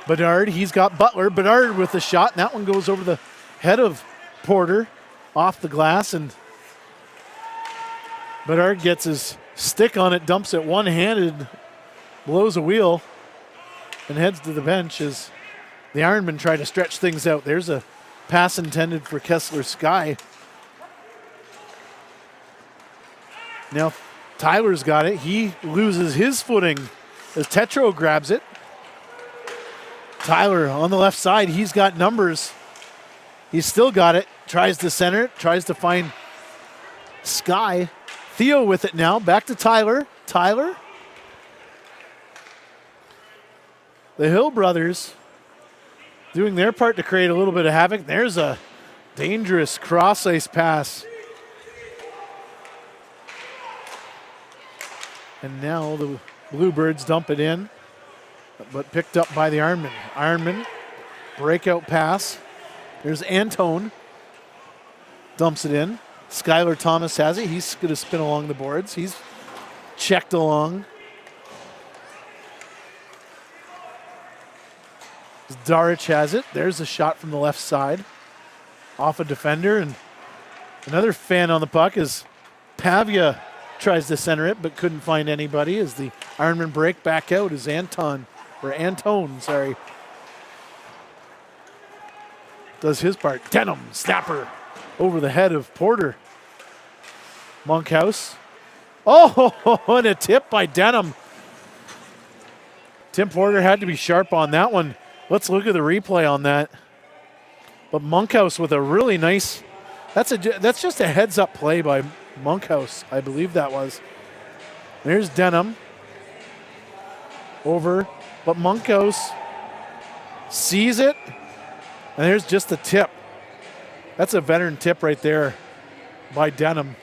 Bedard, he's got Butler. Bedard with the shot, and that one goes over the head of Porter off the glass, and Bedard gets his stick on it, dumps it one-handed, blows a wheel, and heads to the bench as the Ironmen try to stretch things out. There's a pass intended for Kessler Sky. Now Tyler's got it. He loses his footing as Tetro grabs it. Tyler on the left side, he's got numbers. He's still got it. Tries to center it, tries to find Sky. Theo with it now, back to Tyler. Tyler. The Hill brothers doing their part to create a little bit of havoc. There's a dangerous cross-ice pass. And now the Bluebirds dump it in, but picked up by the Ironmen. Ironmen, breakout pass. There's Antone. Dumps it in. Skylar Thomas has it. He's going to spin along the boards. He's checked along. Darich has it. There's a shot from the left side. Off a defender, and another fan on the puck as Pavia tries to center it, but couldn't find anybody as the Ironmen break back out as Antone does his part. Denham, snapper over the head of Porter. Monkhouse. Oh, and a tip by Denham. Tim Porter had to be sharp on that one. Let's look at the replay on that. But Monkhouse with a really nice, that's just a heads-up play by Monkhouse, I believe that was. There's Denham. Over, but Monkhouse sees it, and there's just a tip. That's a veteran tip right there by Denham.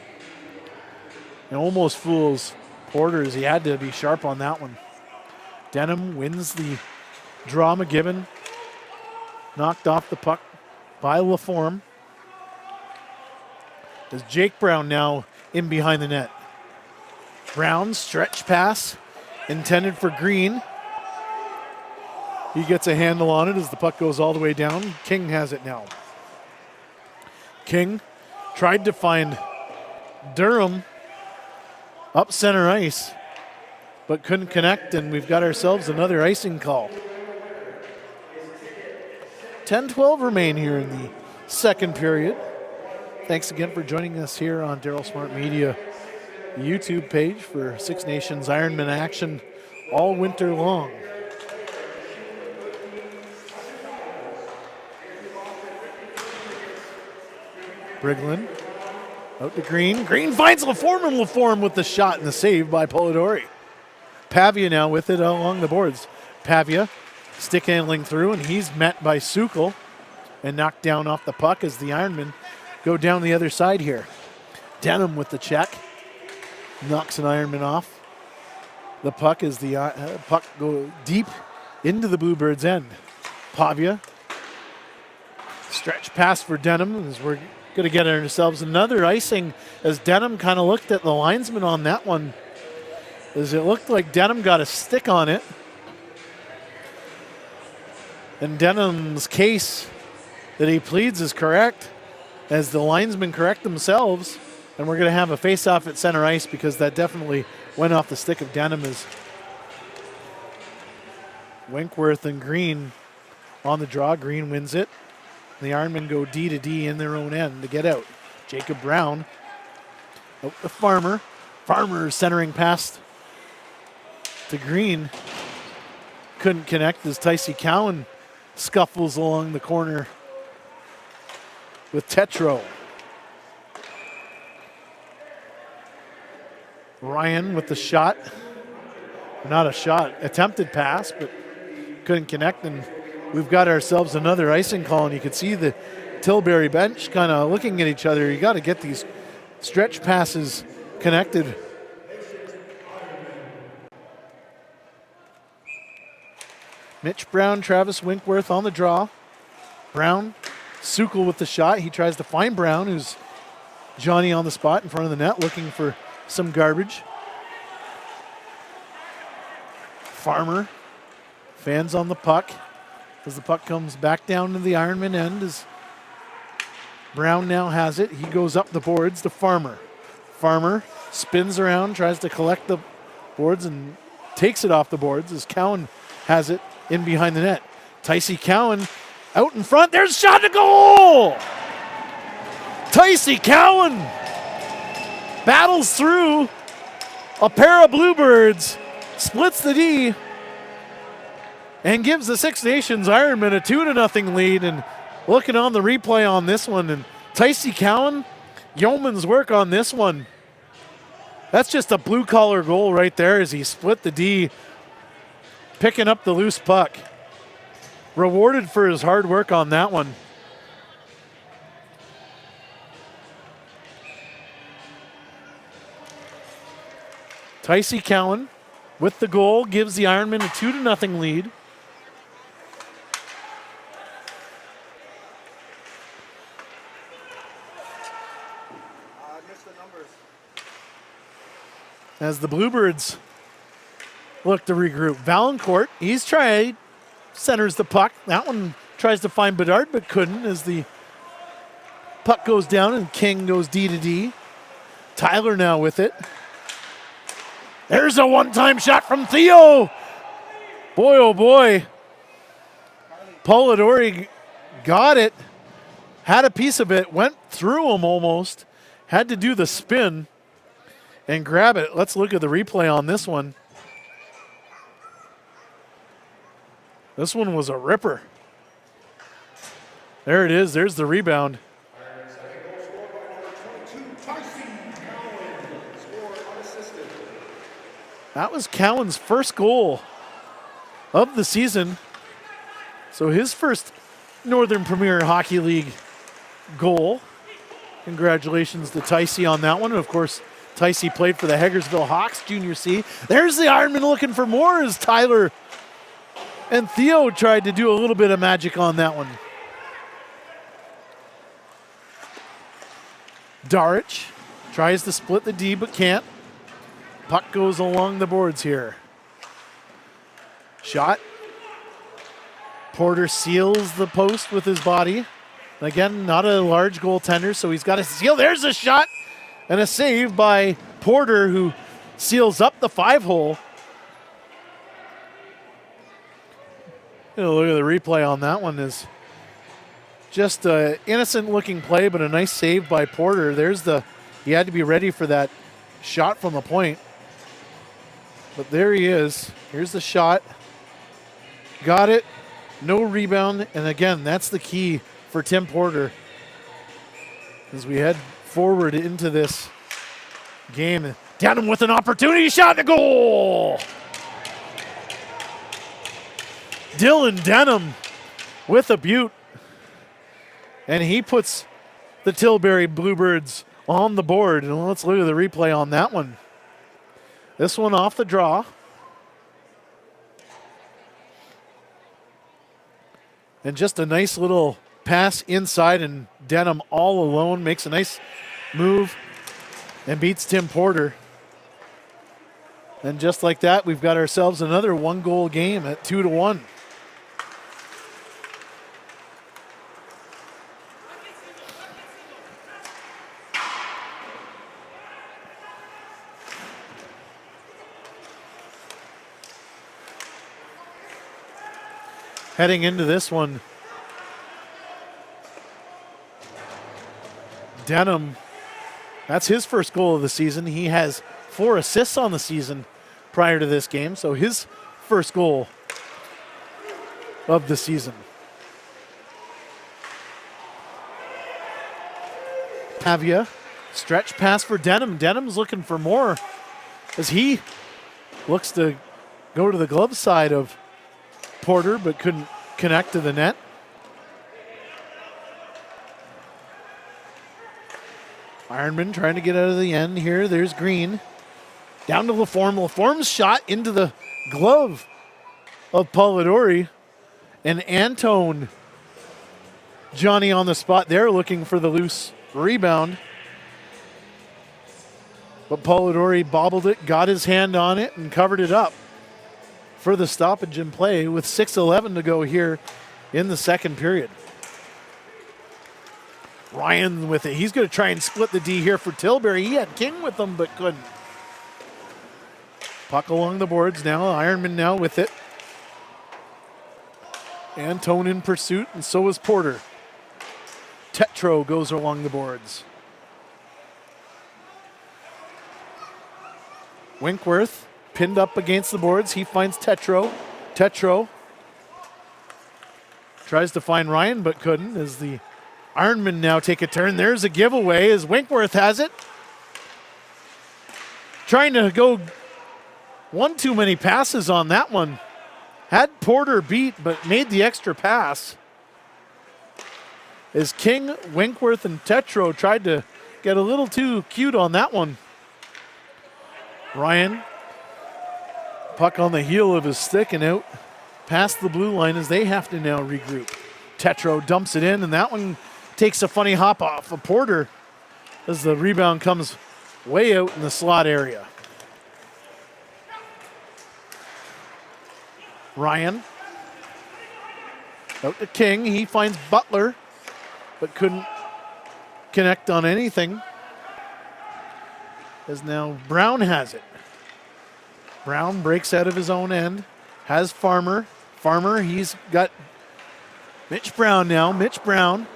And almost fools Porter as he had to be sharp on that one. Denham wins the draw McGibbon. Knocked off the puck by LaForme. As Jake Brown now in behind the net. Brown stretch pass intended for Green. He gets a handle on it as the puck goes all the way down. King has it now. King tried to find Durham up center ice, but couldn't connect, and we've got ourselves another icing call. 10-12 remain here in the second period. Thanks again for joining us here on Daryl Smart Media YouTube page for Six Nations Ironman action all winter long. Briglin out to Green. Green finds LaForme, and LaForme with the shot and the save by Polidori. Pavia now with it along the boards. Pavia stick handling through, and he's met by Sukal and knocked down off the puck as the Ironmen go down the other side here. Denham with the check. Knocks an Ironman off the puck as the puck go deep into the Bluebirds' end. Pavia. Stretch pass for Denham as we're going to get ourselves another icing as Denham kind of looked at the linesman on that one as it looked like Denham got a stick on it. And Denham's case that he pleads is correct as the linesmen correct themselves, and we're going to have a face-off at center ice because that definitely went off the stick of Denham as Winkworth and Green on the draw. Green wins it. The Ironmen go D to D in their own end to get out. Jacob Brown out to Farmer. Farmer centering past to Green. Couldn't connect as Tycee Cowan scuffles along the corner with Tetro. Ryan with the shot. Not a shot, attempted pass, but couldn't connect, and we've got ourselves another icing call, and you can see the Tilbury bench kind of looking at each other. You got to get these stretch passes connected. Mitch Brown, Travis Winkworth on the draw. Brown, Sukal with the shot. He tries to find Brown, who's Johnny on the spot in front of the net looking for some garbage. Farmer, fans on the puck. As the puck comes back down to the Ironman end as Brown now has it. He goes up the boards to Farmer. Farmer spins around, tries to collect the boards and takes it off the boards as Cowan has it in behind the net. Tycee Cowan out in front. There's a shot to goal! Tycee Cowan battles through a pair of Bluebirds, splits the D, and gives the Six Nations Ironmen a 2-0 lead. And looking on the replay on this one, and Tycee Cowan, yeoman's work on this one. That's just a blue-collar goal right there as he split the D, picking up the loose puck. Rewarded for his hard work on that one. Tycee Cowan with the goal gives the Ironmen a 2-0 lead. As the Bluebirds look to regroup. Valancourt, he's tried, centers the puck. That one tries to find Bedard, but couldn't as the puck goes down and King goes D to D. Tyler now with it. There's a one-time shot from Theo. Boy, oh boy. Polidori got it, had a piece of it, went through him almost, had to do the spin and grab it. Let's look at the replay on this one. This one was a ripper. There it is. There's the rebound. That was Cowan's first goal of the season. So his first Northern Premier Hockey League goal. Congratulations to Tycee on that one. And of course, Ticey played for the Hagersville Hawks, Junior C. There's the Ironman looking for more as Tyler and Theo tried to do a little bit of magic on that one. Darich tries to split the D but can't. Puck goes along the boards here. Shot. Porter seals the post with his body. Again, not a large goaltender, so he's got to seal. There's a shot and a save by Porter, who seals up the 5-hole. Look at the replay on that one. Is just an innocent-looking play, but a nice save by Porter. He had to be ready for that shot from the point. But there he is. Here's the shot. Got it. No rebound. And again, that's the key for Tim Porter as we head forward into this game. Denham with an opportunity shot and a goal. Dylan Denham with a beaut. And he puts the Tilbury Bluebirds on the board. And let's look at the replay on that one. This one off the draw. And just a nice little pass inside, and Denham all alone makes a nice move and beats Tim Porter. And just like that, we've got ourselves another one-goal game at 2-1. Heading into this one, Denham, that's his first goal of the season. He has 4 assists on the season prior to this game, so his first goal of the season. Pavia, stretch pass for Denham. Denham's looking for more as he looks to go to the glove side of Porter, but couldn't connect to the net. Ironman trying to get out of the end here. There's Green. Down to LaForme. LaForme's shot into the glove of Polidori. And Antone, Johnny on the spot there looking for the loose rebound. But Polidori bobbled it, got his hand on it, and covered it up for the stoppage in play with 6:11 to go here in the second period. Ryan with it. He's going to try and split the D here for Tilbury. He had King with him, but couldn't. Puck along the boards now. Ironman now with it. Antone in pursuit, and so is Porter. Tetro goes along the boards. Winkworth pinned up against the boards. He finds Tetro. Tetro tries to find Ryan, but couldn't as the Ironmen now take a turn. There's a giveaway as Winkworth has it. Trying to go one too many passes on that one. Had Porter beat, but made the extra pass. As King, Winkworth, and Tetro tried to get a little too cute on that one. Ryan, puck on the heel of his stick and out past the blue line as they have to now regroup. Tetro dumps it in, and that one takes a funny hop off of Porter as the rebound comes way out in the slot area. Ryan out to King. He finds Butler, but couldn't connect on anything. As now Brown has it. Brown breaks out of his own end. Has Farmer. Farmer, he's got Mitch Brown now. Mitch Brown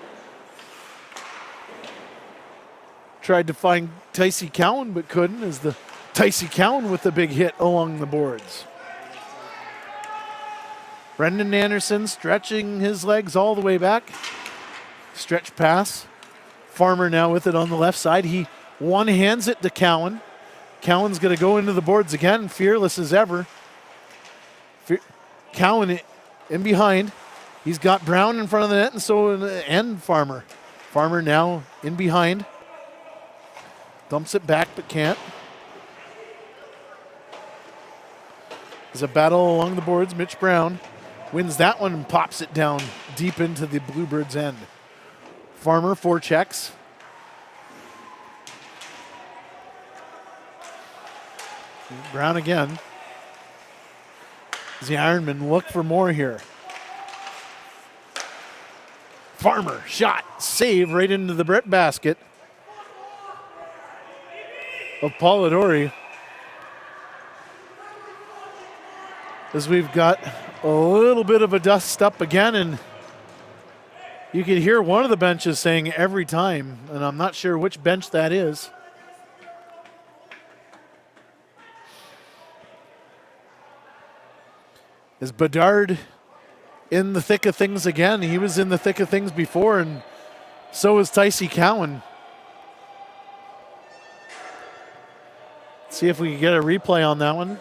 tried to find Ticey Cowan, but couldn't, as the Ticey Cowan with the big hit along the boards. Brendan Anderson stretching his legs all the way back. Stretch pass. Farmer now with it on the left side. He one-hands it to Cowan. Cowan's going to go into the boards again, fearless as ever. Cowan in behind. He's got Brown in front of the net, and Farmer. Farmer now in behind. Dumps it back, but can't. There's a battle along the boards. Mitch Brown wins that one and pops it down deep into the Bluebirds' end. Farmer forechecks. Brown again. As the Ironmen look for more here. Farmer, shot, save right into the Brett basket of Polidori. As we've got a little bit of a dust up again, and you can hear one of the benches saying every time, and I'm not sure which bench that is. Is Bedard in the thick of things again? He was in the thick of things before, and so is Tycee Cowan. See if we can get a replay on that one.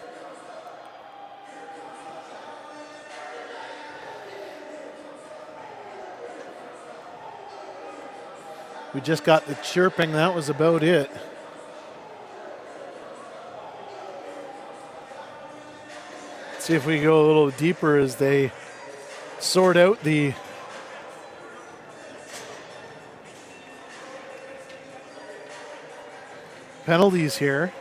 We just got the chirping. That was about it. See if we go a little deeper as they sort out the penalties here.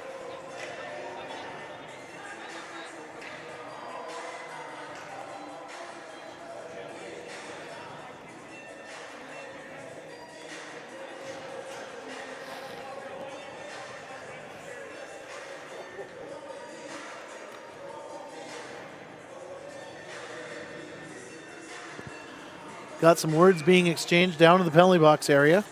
Got some words being exchanged down in the penalty box area.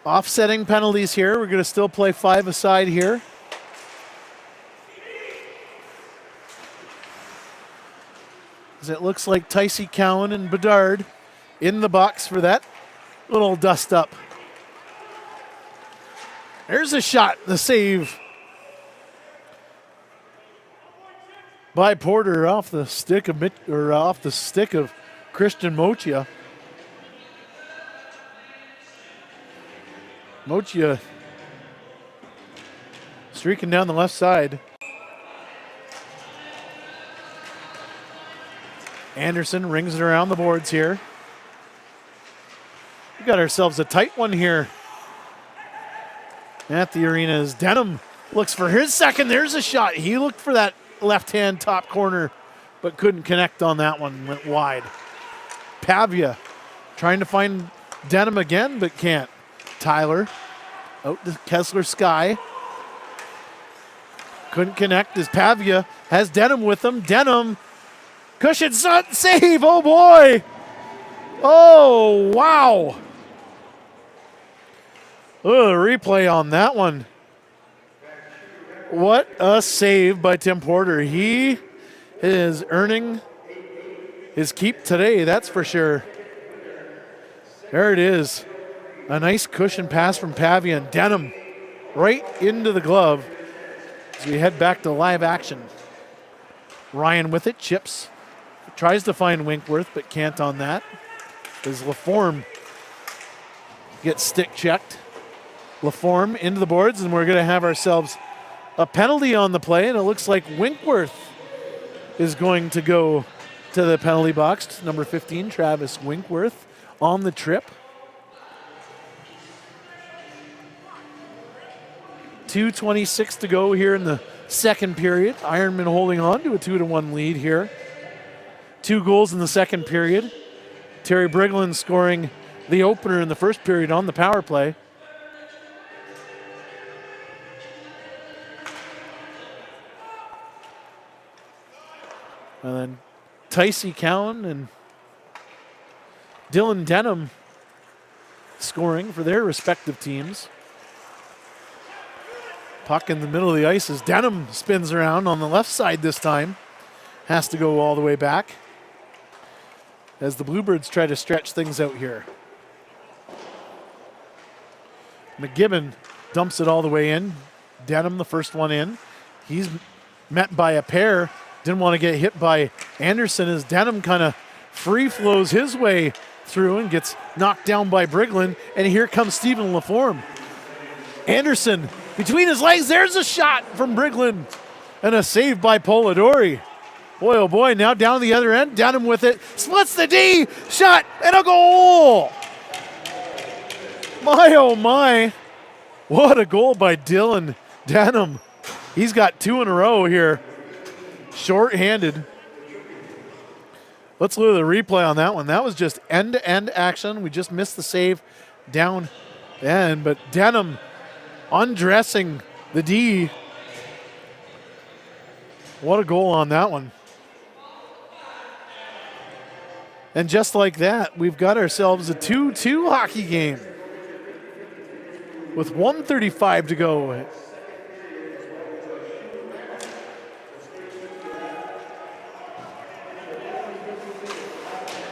Offsetting penalties here. We're going to still play 5 aside here. As it looks like Tycee Cowan and Bedard in the box for that little dust up. There's a shot, the save by Porter off the stick of Christian Mochia. Mochia streaking down the left side. Anderson rings it around the boards here. We got ourselves a tight one here at the arena as Denham looks for his second. There's a shot. He looked for that left-hand top corner, but couldn't connect on that one. Went wide. Pavia trying to find Denham again, but can't. Tyler out to Kessler Sky. Couldn't connect as Pavia has Denham with him. Denham, cushion shot, save. Oh boy. Oh, wow. Oh, replay on that one. What a save by Tim Porter. He is earning his keep today, that's for sure. There it is. A nice cushion pass from Pavia and Denham right into the glove as we head back to live action. Ryan with it, chips. Tries to find Winkworth, but can't on that. As Laforme gets stick checked. Laforme into the boards, and we're going to have ourselves a penalty on the play, and it looks like Winkworth is going to go to the penalty box. Number 15, Travis Winkworth, on the trip. 2:26 to go here in the second period. Ironmen holding on to a 2-1 lead here. 2 goals in the second period. Terry Brigland scoring the opener in the first period on the power play. And then Tycee Cowan and Dylan Denham scoring for their respective teams. Puck in the middle of the ice as Denham spins around on the left side this time. Has to go all the way back as the Bluebirds try to stretch things out here. McGibbon dumps it all the way in. Denham, the first one in. He's met by a pair. Didn't want to get hit by Anderson as Denham kind of free flows his way through and gets knocked down by Briglin. And here comes Stephen Laforme. Anderson between his legs. There's a shot from Briglin. And a save by Polidori. Boy, oh boy, now down the other end. Denham with it. Splits the D. Shot and a goal. My, oh my. What a goal by Dylan Denham. He's got 2 in a row here. Short-handed. Let's look at the replay on that one. That was just end-to-end action. We just missed the save down end, but Denham undressing the D. What a goal on that one. And just like that, we've got ourselves a 2-2 hockey game with 1:35 to go.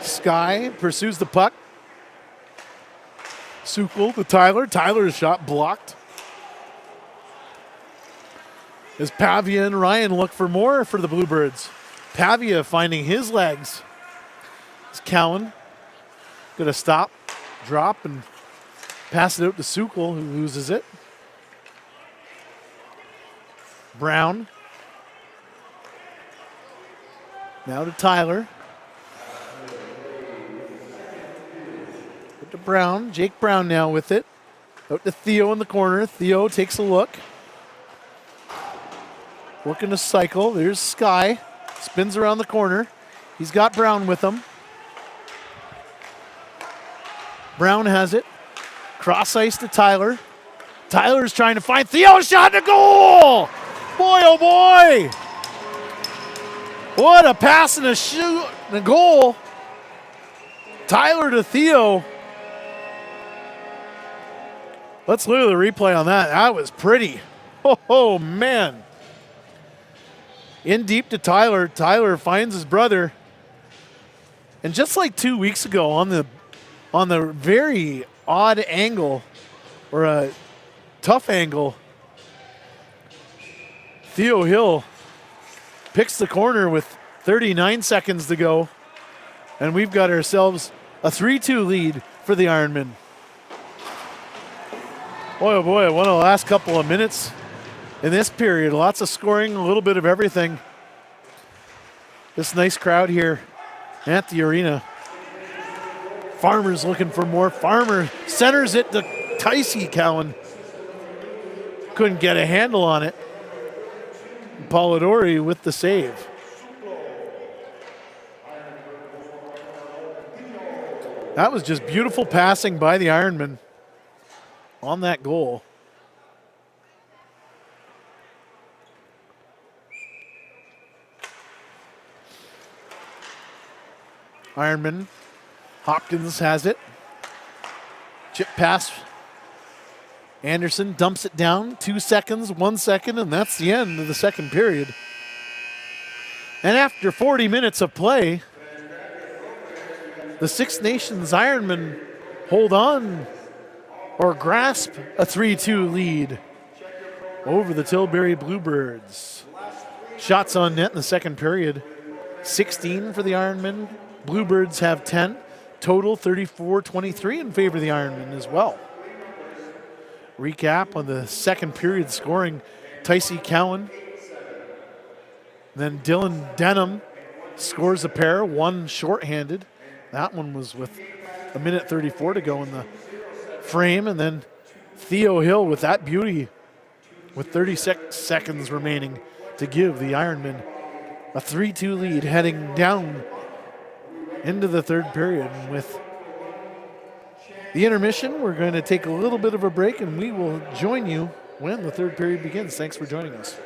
Sky pursues the puck. Sukul to Tyler. Tyler's shot blocked. As Pavia and Ryan look for more for the Bluebirds. Pavia finding his legs. As Cowan going to stop, drop, and pass it out to Sukul, who loses it. Brown. Now to Tyler. Out to Brown. Jake Brown now with it. Out to Theo in the corner. Theo takes a look. Working a cycle. There's Sky. Spins around the corner. He's got Brown with him. Brown has it. Cross ice to Tyler. Tyler's trying to find Theo. Shot and a goal! Boy, oh boy! What a pass and a shoot and a goal. Tyler to Theo. Let's look at the replay on that. That was pretty. Oh man. In deep to Tyler. Tyler finds his brother. And just like 2 weeks ago on the very odd angle, or a tough angle, Theo Hill picks the corner with 39 seconds to go. And we've got ourselves a 3-2 lead for the Ironmen. Boy, oh boy, one of the last couple of minutes in this period. Lots of scoring, a little bit of everything. This nice crowd here at the arena. Farmer's looking for more. Farmer centers it to Ticey. Cowan couldn't get a handle on it. Polidori with the save. That was just beautiful passing by the Ironmen on that goal. Ironman. Hopkins has it. Chip pass. Anderson dumps it down. 2 seconds, 1 second, and that's the end of the second period. And after 40 minutes of play, the Six Nations Ironmen hold on or grasp a 3-2 lead over the Tilbury Bluebirds. Shots on net in the second period. 16 for the Ironmen. Bluebirds have 10. Total 34-23 in favor of the Ironmen as well. Recap on the second period scoring. Ticey Cowan. Then Dylan Denham scores a pair, one shorthanded. That one was with 1:34 to go in the frame. And then Theo Hill with that beauty with 36 seconds remaining to give the Ironmen a 3-2 lead heading down into the third period. And with the intermission, we're going to take a little bit of a break, and we will join you when the third period begins. Thanks for joining us.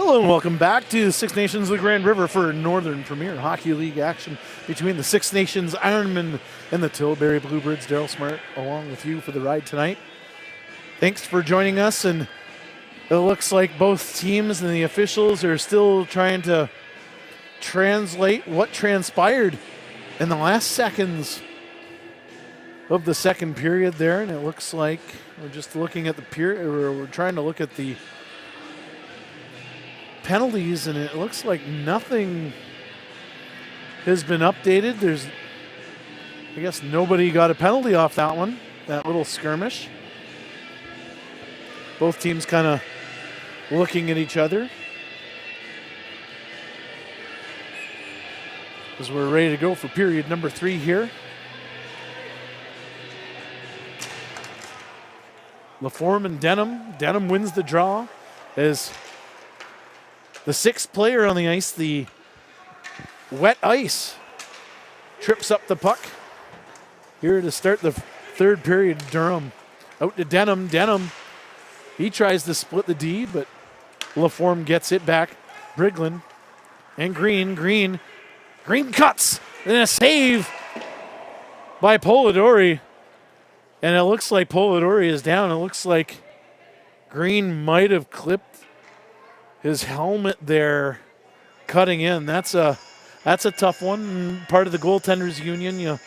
Hello and welcome back to the Six Nations of the Grand River for Northern Premier Hockey League action between the Six Nations Ironmen and the Tilbury Bluebirds. Daryl Smart along with you for the ride tonight. Thanks for joining us, and it looks like both teams and the officials are still trying to translate what transpired in the last seconds of the second period there, and it looks like we're just looking at the period, or we're trying to look at the penalties, and it looks like nothing has been updated. There's, I guess, nobody got a penalty off that one, that little skirmish. Both teams kind of looking at each other as we're ready to go for period number 3 here. LaForme and Denham. Denham wins the draw as the sixth player on the ice, the wet ice, trips up the puck. Here to start the third period, Durham out to Denham. Denham, he tries to split the D, but LaForme gets it back. Briglin and Green. Green cuts, and a save by Polidori. And it looks like Polidori is down. It looks like Green might have clipped his helmet there, cutting in. That's a tough one. Part of the goaltenders union.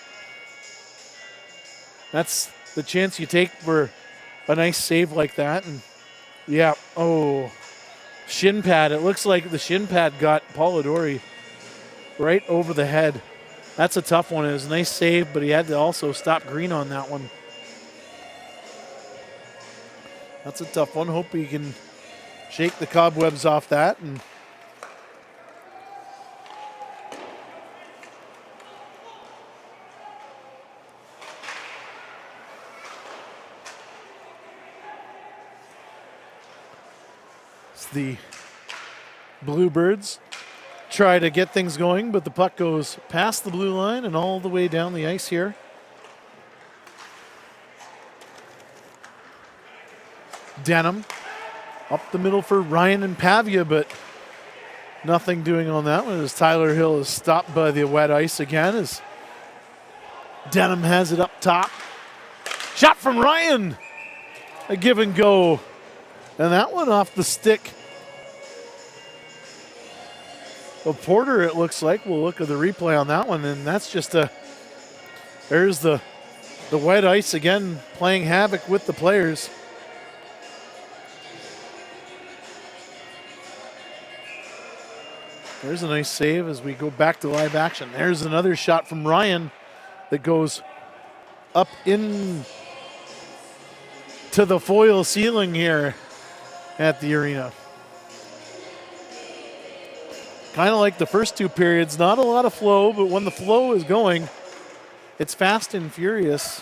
That's the chance you take for a nice save like that. And yeah, shin pad. It looks like the shin pad got Polidori right over the head. That's a tough one. It was a nice save, but he had to also stop Green on that one. That's a tough one. Hope he can shake the cobwebs off that. And it's the Bluebirds try to get things going, but the puck goes past the blue line and all the way down the ice here. Denham up the middle for Ryan and Pavia, but nothing doing on that one as Tyler Hill is stopped by the wet ice again as Denham has it up top. Shot from Ryan. A give and go. And that one off the stick of Porter, it looks like. We'll look at the replay on that one, and that's just there's the wet ice again playing havoc with the players. There's a nice save as we go back to live action. There's another shot from Ryan that goes up in to the foil ceiling here at the arena. Kind of like the first two periods, not a lot of flow, but when the flow is going, it's fast and furious.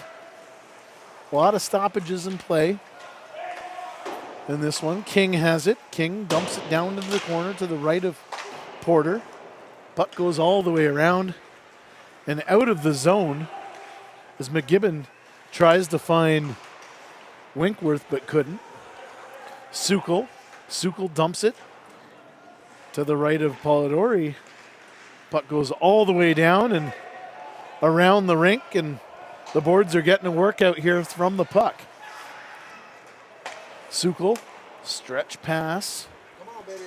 A lot of stoppages in play. In this one, King has it. King dumps it down into the corner to the right of Porter. Puck goes all the way around and out of the zone as McGibbon tries to find Winkworth but couldn't. Sukal dumps it to the right of Polidori. Puck goes all the way down and around the rink, and the boards are getting a workout here from the puck. Sukal, stretch pass. Come on, baby.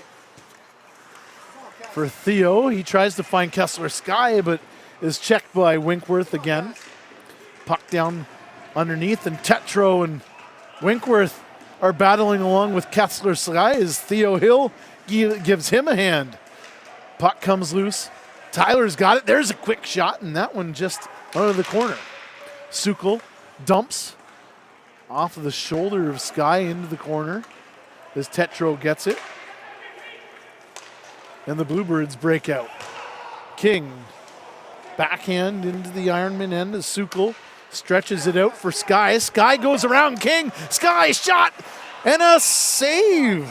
For Theo, he tries to find Kessler Sky, but is checked by Winkworth again. Puck down underneath, and Tetro and Winkworth are battling along with Kessler Sky as Theo Hill gives him a hand. Puck comes loose. Tyler's got it. There's a quick shot, and that one just out of the corner. Sukal dumps off of the shoulder of Sky into the corner as Tetro gets it. And the Bluebirds break out. King, backhand into the Ironman end as Sukal stretches it out for Sky. Sky goes around King. Sky shot and a save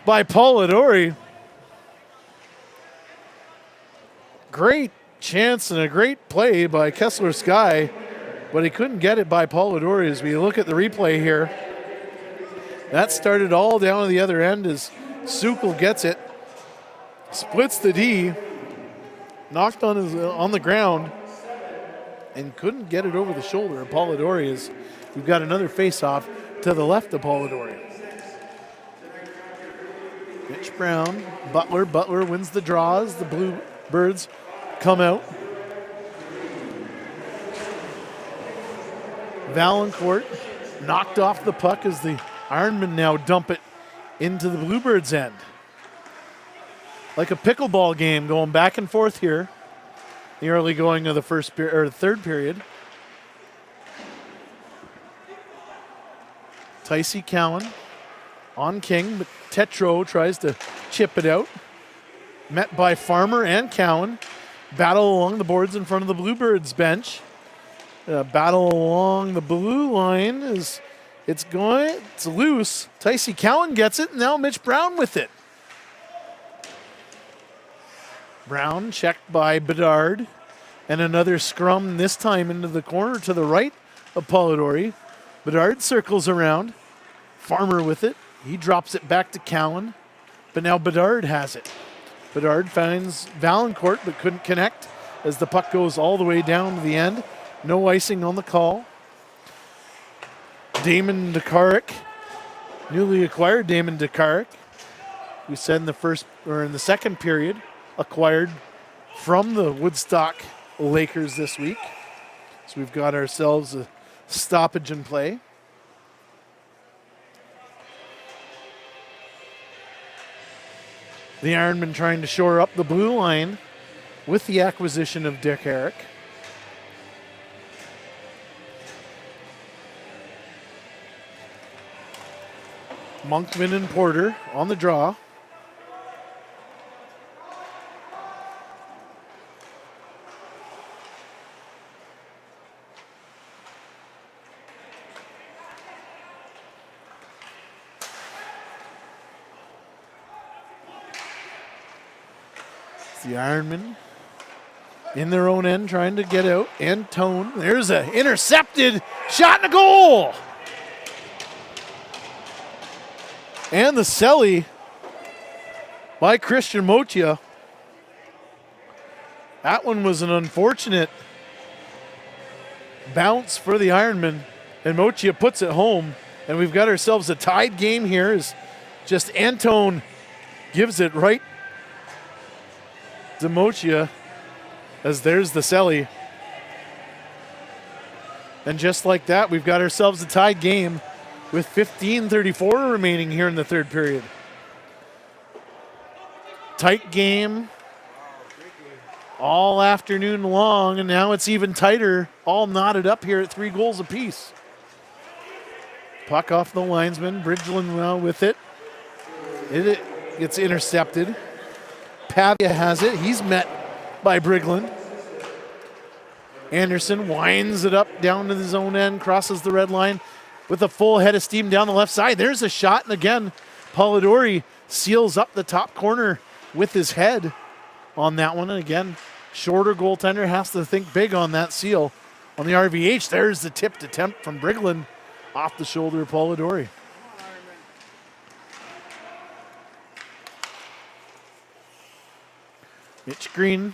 by Polidori. Great chance and a great play by Kessler Sky, but he couldn't get it by Polidori. As we look at the replay here, that started all down to the other end as Sukal gets it. Splits the D. Knocked on the ground and couldn't get it over the shoulder. Polidori is, we've got another face-off to the left of Polidori. Mitch Brown, Butler wins the draws. The Bluebirds come out. Valancourt knocked off the puck as the Ironmen now dump it into the Bluebirds' end. Like a pickleball game going back and forth here. The early going of the third period. Ticey Cowan on King, but Tetro tries to chip it out. Met by Farmer and Cowan. Battle along the boards in front of the Bluebirds bench. Battle along the blue line it's loose. Ticey Cowan gets it, and now Mitch Brown with it. Brown checked by Bedard, and another scrum, this time into the corner to the right of Polidori. Bedard circles around. Farmer with it. He drops it back to Cowan, but now Bedard has it. Bedard finds Valancourt, but couldn't connect as the puck goes all the way down to the end. No icing on the call. Damon Dekarik, newly acquired Damon Dekarik, we said in the second period, acquired from the Woodstock Lakers this week. So we've got ourselves a stoppage in play. The Ironmen trying to shore up the blue line with the acquisition of Dick Herrick. Monkman and Porter on the draw. The Ironmen in their own end trying to get out. Antone, there's an intercepted shot and a goal. And the celly by Christian Motia. That one was an unfortunate bounce for the Ironmen, and Motia puts it home, and we've got ourselves a tied game here as just Antone gives it right to Motia as there's the celly. And just like that, we've got ourselves a tied game with 15:34 remaining here in the third period. Tight game all afternoon long, and now it's even tighter, all knotted up here at 3 goals apiece. Puck off the linesman, Bridgeland now with it. It gets intercepted. Pavia has it. He's met by Brigland. Anderson winds it up down to his own end, crosses the red line with a full head of steam down the left side. There's a shot, and again, Polidori seals up the top corner with his head on that one. And again, shorter goaltender has to think big on that seal. On the RVH, there's the tipped attempt from Brigland off the shoulder of Polidori. Mitch Green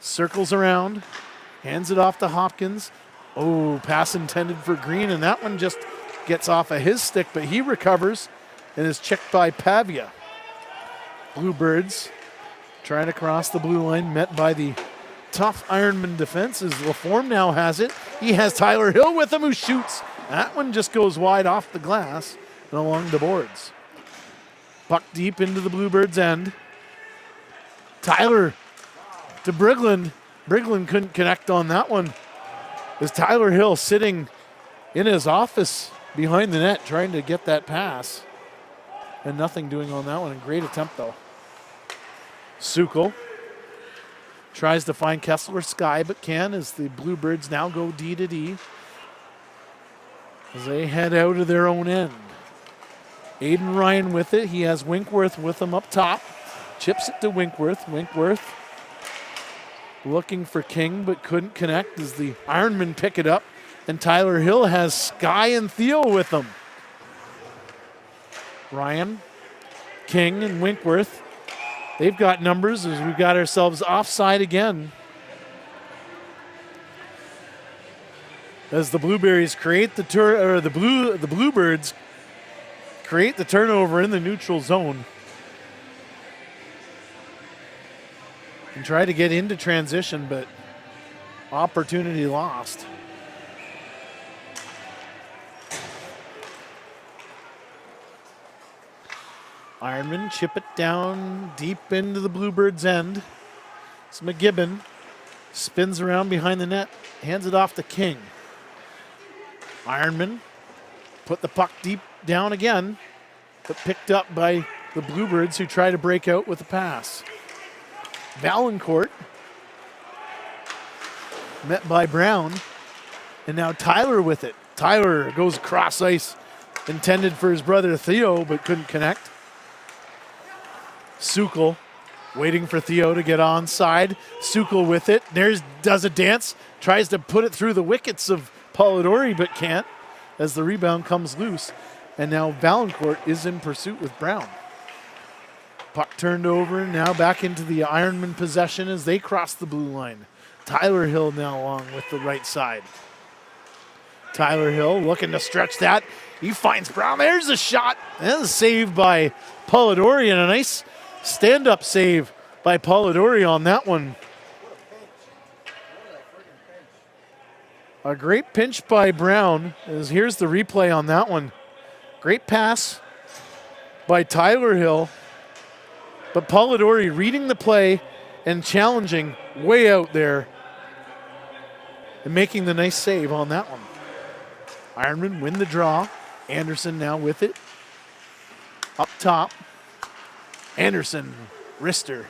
circles around, hands it off to Hopkins. Oh, pass intended for Green, and that one just gets off of his stick, but he recovers and is checked by Pavia. Bluebirds trying to cross the blue line, met by the tough Ironman defense as LaForme now has it. He has Tyler Hill with him who shoots. That one just goes wide off the glass and along the boards. Puck deep into the Bluebirds' end. Tyler to Brigland. Brigland couldn't connect on that one. As Tyler Hill sitting in his office behind the net trying to get that pass. And nothing doing on that one. A great attempt though. Sukol tries to find Kessler Sky, but can as the Bluebirds now go D to D. As they head out of their own end. Aiden Ryan with it. He has Winkworth with him up top. Chips it to Winkworth. Winkworth looking for King, but couldn't connect as the Ironmen pick it up. And Tyler Hill has Sky and Thiel with him. Ryan, King, and Winkworth They've got numbers as we've got ourselves offside again. As the Blueberries create the Bluebirds create the turnover in the neutral zone and try to get into transition, but opportunity lost. Ironmen chip it down deep into the Bluebirds' end. It's McGibbon. Spins around behind the net, hands it off to King. Ironmen put the puck deep down again, but picked up by the Bluebirds, who try to break out with a pass. Valancourt met by Brown, and now Tyler with it. Tyler goes across ice, intended for his brother Theo, but couldn't connect. Sukal waiting for Theo to get onside. Sukal with it. Does a dance. Tries to put it through the wickets of Polidori, but can't as the rebound comes loose. And now Valancourt is in pursuit with Brown. Puck turned over, now back into the Ironman possession as they cross the blue line. Tyler Hill now along with the right side. Tyler Hill looking to stretch that. He finds Brown. There's a shot. That is saved by Polidori, and a nice stand-up save by Polidori on that one. A great pinch by Brown. As here's the replay on that one. Great pass by Tyler Hill. But Polidori reading the play and challenging way out there and making the nice save on that one. Ironmen win the draw. Anderson now with it. Up top. Anderson, wrister,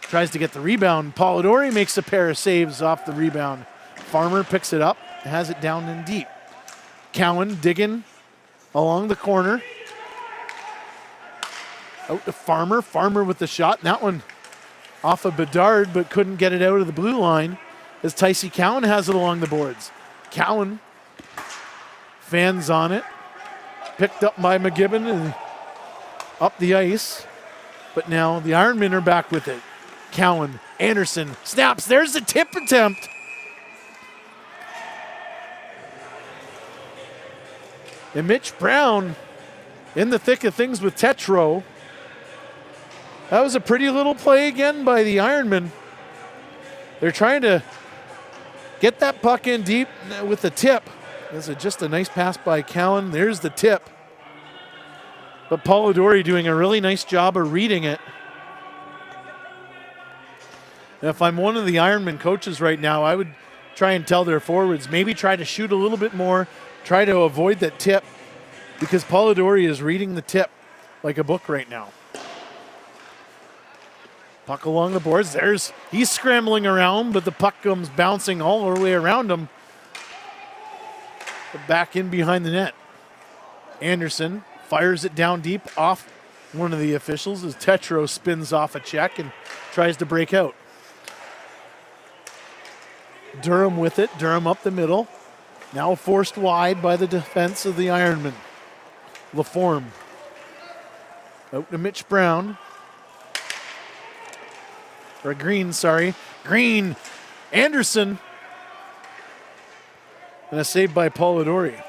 tries to get the rebound. Polidori makes a pair of saves off the rebound. Farmer picks it up, has it down in deep. Cowan digging along the corner. Out to Farmer. Farmer with the shot. And that one off of Bedard, but couldn't get it out of the blue line as Tycee Cowan has it along the boards. Cowan fans on it. Picked up by McGibbon and up the ice. But now the Ironmen are back with it. Cowan, Anderson, snaps. There's the tip attempt. And Mitch Brown in the thick of things with Tetro. That was a pretty little play again by the Ironmen. They're trying to get that puck in deep with the tip. This is just a nice pass by Cowan. There's the tip. But Polidori doing a really nice job of reading it. And if I'm one of the Ironman coaches right now, I would try and tell their forwards, maybe try to shoot a little bit more, try to avoid that tip, because Polidori is reading the tip like a book right now. Puck along the boards. He's scrambling around, but the puck comes bouncing all the way around him. But back in behind the net. Anderson fires it down deep off one of the officials as Tetro spins off a check and tries to break out. Durham with it. Durham up the middle. Now forced wide by the defense of the Ironmen. Laforme. Out to Mitch Brown. Or Green, sorry. Green. Anderson. And a save by Polidori.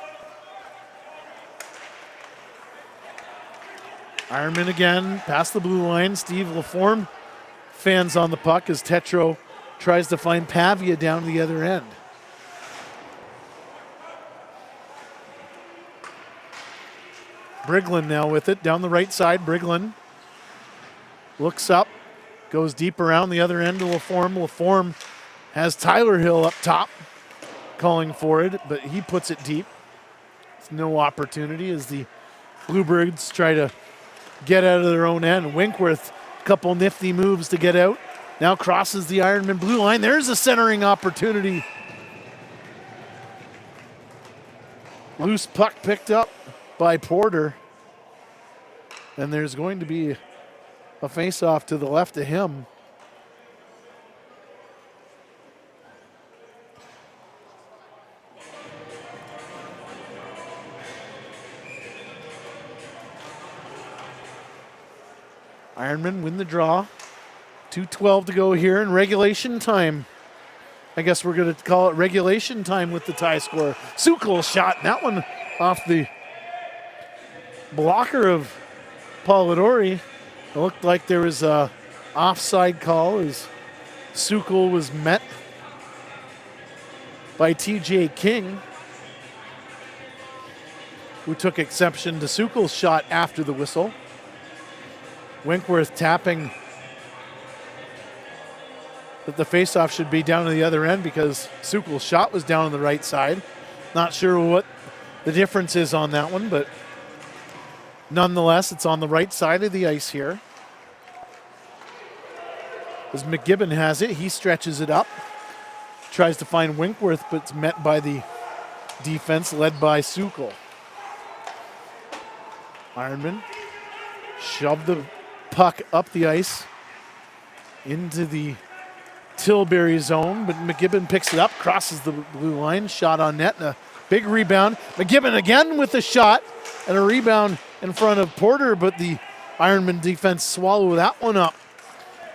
Ironman again, past the blue line. Steve Laforme fans on the puck as Tetro tries to find Pavia down the other end. Briglin now with it, down the right side. Briglin looks up, goes deep around the other end to Laforme. Laforme has Tyler Hill up top, calling for it, but he puts it deep. It's no opportunity as the Bluebirds try to get out of their own end. Winkworth, a couple nifty moves to get out. Now crosses the Ironman blue line. There's a centering opportunity. Loose puck picked up by Porter. And there's going to be a face-off to the left of him. Ironmen win the draw. 2:12 to go here in regulation time. I guess we're going to call it regulation time with the tie score. Sukol shot that one off the blocker of Polidori. It looked like there was a offside call as Sukol was met by TJ King, who took exception to Sukol's shot after the whistle. Winkworth tapping that the faceoff should be down to the other end because Sukol's shot was down on the right side. Not sure what the difference is on that one, but nonetheless, it's on the right side of the ice here. As McGibbon has it, he stretches it up, tries to find Winkworth, but it's met by the defense led by Sukol. Ironman shoved the puck up the ice into the Tilbury zone, but McGibbon picks it up, crosses the blue line, shot on net, and a big rebound. McGibbon again with a shot and a rebound in front of Porter, but the Ironman defense swallow that one up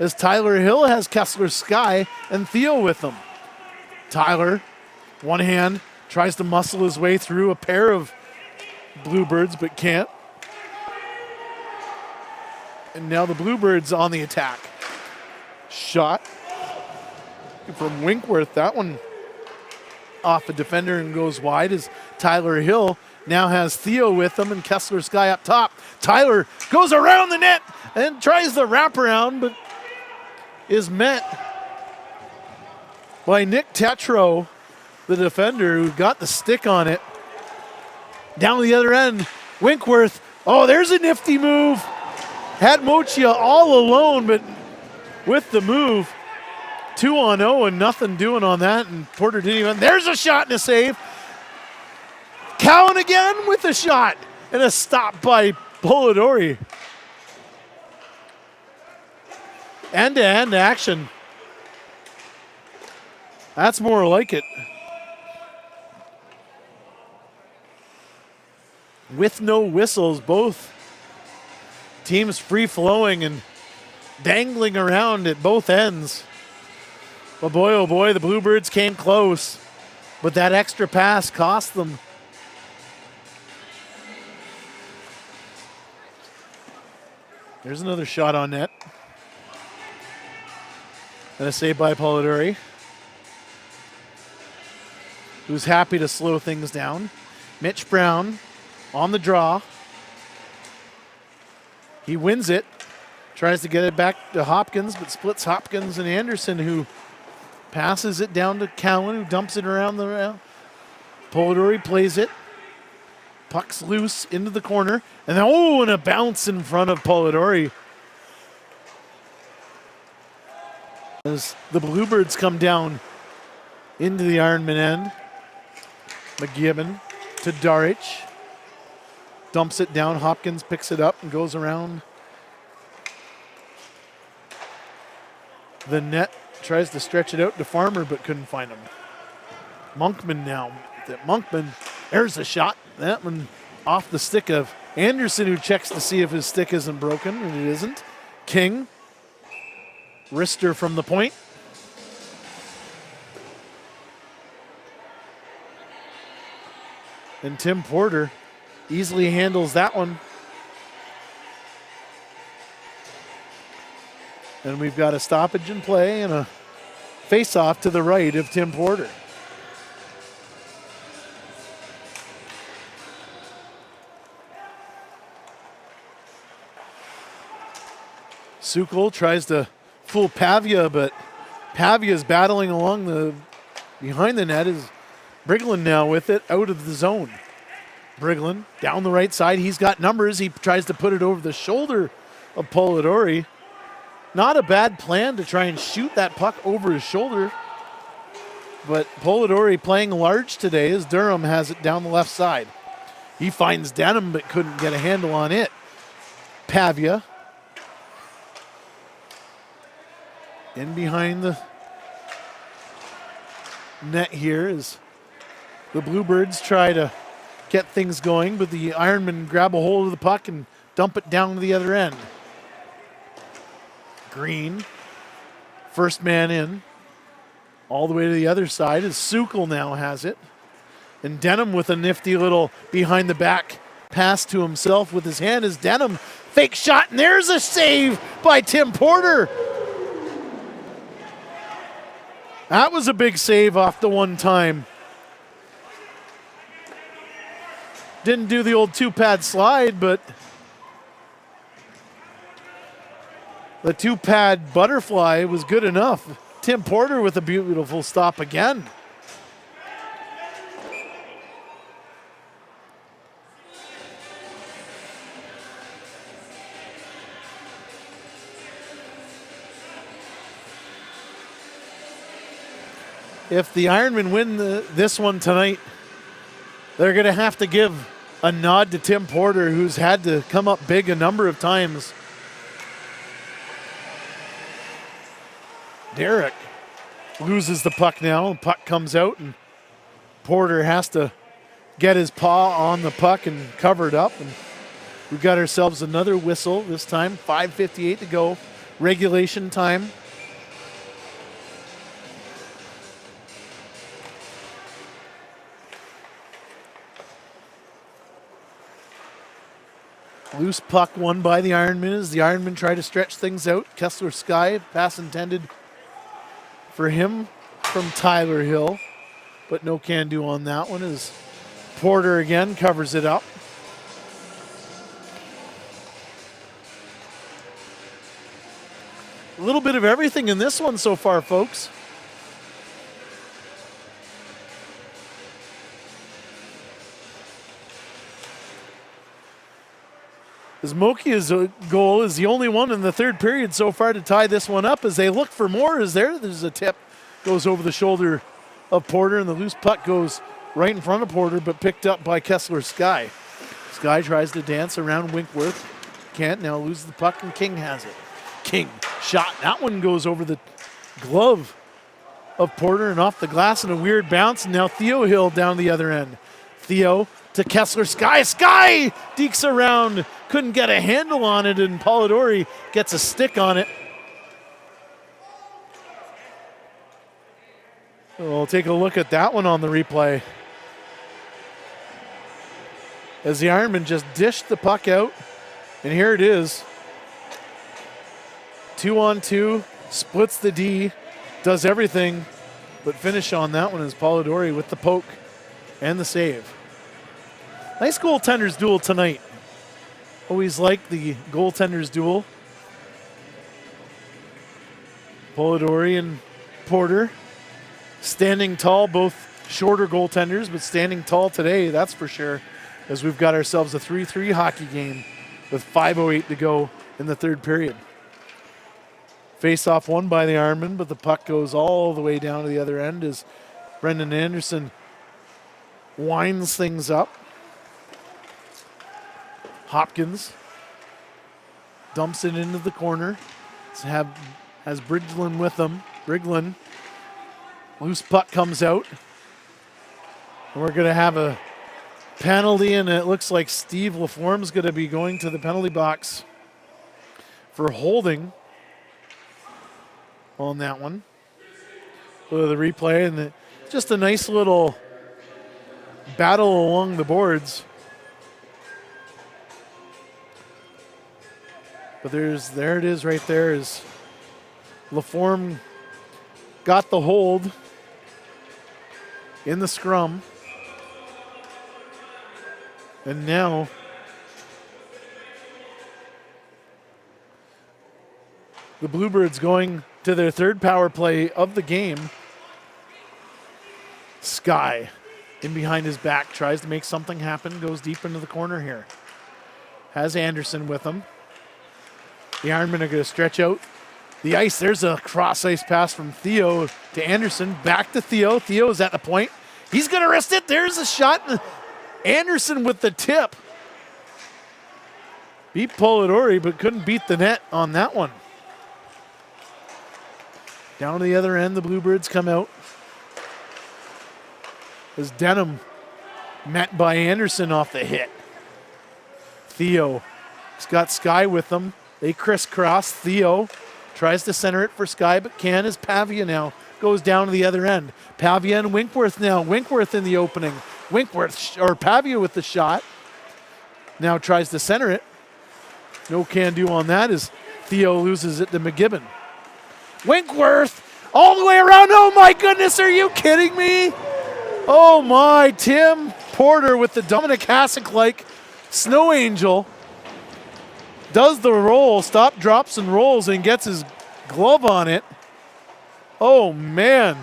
as Tyler Hill has Kessler Sky and Theo with him. Tyler, one hand, tries to muscle his way through a pair of Bluebirds, but can't. And now the Bluebirds on the attack. Shot from Winkworth. That one off a defender and goes wide as Tyler Hill now has Theo with him and Kessler Sky up top. Tyler goes around the net and tries the wraparound, but is met by Nick Tetro, the defender, who got the stick on it. Down the other end, Winkworth. Oh, there's a nifty move. Had Mochia all alone, but with the move, 2-on-0 and nothing doing on that, and Porter didn't even. There's a shot and a save. Cowan again with a shot and a stop by Polidori. End-to-end action. That's more like it. With no whistles, both teams free-flowing and dangling around at both ends. But boy, oh boy, the Bluebirds came close. But that extra pass cost them. There's another shot on net. And a save by Polidori, who's happy to slow things down. Mitch Brown on the draw. He wins it. Tries to get it back to Hopkins, but splits Hopkins and Anderson, who passes it down to Cowan, who dumps it around the rail. Polidori plays it. Puck's loose into the corner. And then, and a bounce in front of Polidori. As the Bluebirds come down into the Ironman end. McGibbon to Darich. Dumps it down. Hopkins picks it up and goes around the net. Tries to stretch it out to Farmer, but couldn't find him. Monkman now. Monkman, there's a shot. That one off the stick of Anderson, who checks to see if his stick isn't broken, and it isn't. King. Wrister from the point. And Tim Porter easily handles that one. And we've got a stoppage in play and a face-off to the right of Tim Porter. Sukol tries to fool Pavia, but Pavia's battling along the behind the net. Is Briglin now with it out of the zone. Briglin down the right side. He's got numbers. He tries to put it over the shoulder of Polidori. Not a bad plan to try and shoot that puck over his shoulder. But Polidori playing large today as Durham has it down the left side. He finds Denham but couldn't get a handle on it. Pavia in behind the net here as the Bluebirds try to get things going, but the Ironmen grab a hold of the puck and dump it down to the other end. Green First man in. All the way to the other side as Sukal now has it. And Denham with a nifty little behind the back pass to himself with his hand as Denham fake shot, and there's a save by Tim Porter. That was a big save off the one time. Didn't do the old two-pad slide, but the two-pad butterfly was good enough. Tim Porter with a beautiful stop again. If the Ironmen win this one tonight, they're going to have to give a nod to Tim Porter, who's had to come up big a number of times. Derek loses the puck now. The puck comes out, and Porter has to get his paw on the puck and cover it up. And we've got ourselves another whistle this time. 5:58 to go. Regulation time. Loose puck won by the Ironmen as the Ironmen try to stretch things out. Kessler Sky, pass intended for him from Tyler Hill, but no can do on that one as Porter again covers it up. A little bit of everything in this one so far, folks. As Mokia's goal is the only one in the third period so far to tie this one up as they look for more. There's a tip, goes over the shoulder of Porter, and the loose puck goes right in front of Porter, but picked up by Kessler Sky. Sky tries to dance around Winkworth. Can't, now loses the puck, and King has it. King shot, that one goes over the glove of Porter and off the glass in a weird bounce, and now Theo Hill down the other end. Theo to Kessler Sky. Sky dekes around, couldn't get a handle on it, and Polidori gets a stick on it. We'll take a look at that one on the replay. As the Ironman just dished the puck out, and here it is. 2-on-2, splits the D, does everything, but finish on that one is Polidori with the poke and the save. Nice goaltenders duel tonight. Always like the goaltenders duel. Polidori and Porter standing tall, both shorter goaltenders, but standing tall today, that's for sure, as we've got ourselves a 3-3 hockey game with 5:08 to go in the third period. Face-off won by the Ironmen, but the puck goes all the way down to the other end as Brendan Anderson winds things up. Hopkins dumps it into the corner. Has Bridglin with him. Bridglin, loose puck comes out. And we're going to have a penalty, and it looks like Steve Laforme's going to be going to the penalty box for holding on that one. Go to the replay, and just a nice little battle along the boards. But there it is right there, as Laforme got the hold in the scrum. And now the Bluebirds going to their third power play of the game. Sky in behind his back, tries to make something happen, goes deep into the corner here. Has Anderson with him. The Ironmen are going to stretch out the ice. There's a cross ice pass from Theo to Anderson. Back to Theo. Theo is at the point. He's going to wrist it. There's a shot. Anderson with the tip. Beat Polidori, but couldn't beat the net on that one. Down to the other end, the Bluebirds come out. As Denham met by Anderson off the hit. Theo has got Sky with them. They crisscross. Theo Tries to center it for Sky, but can as Pavia now goes down to the other end. Pavia and Winkworth now. Winkworth in the opening. Pavia with the shot. Now tries to center it. No can do on that as Theo loses it to McGibbon. Winkworth all the way around. Oh my goodness, are you kidding me? Oh my, Tim Porter with the Dominic Hasek-like snow angel. Does the roll, stop, drops, and rolls, and gets his glove on it. Oh, man.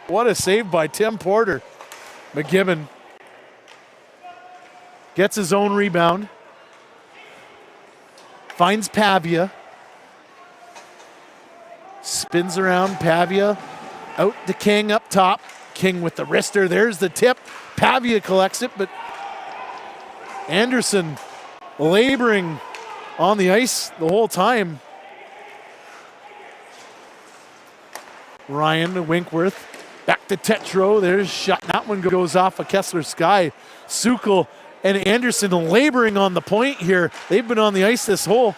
What a save by Tim Porter. McGibbon gets his own rebound. Finds Pavia. Spins around. Pavia out to King up top. King with the wrister. There's the tip. Pavia collects it, but Anderson laboring on the ice the whole time. Ryan Winkworth back to Tetro. There's a shot. That one goes off of Kessler Sky. Sukal and Anderson laboring on the point here. They've been on the ice this whole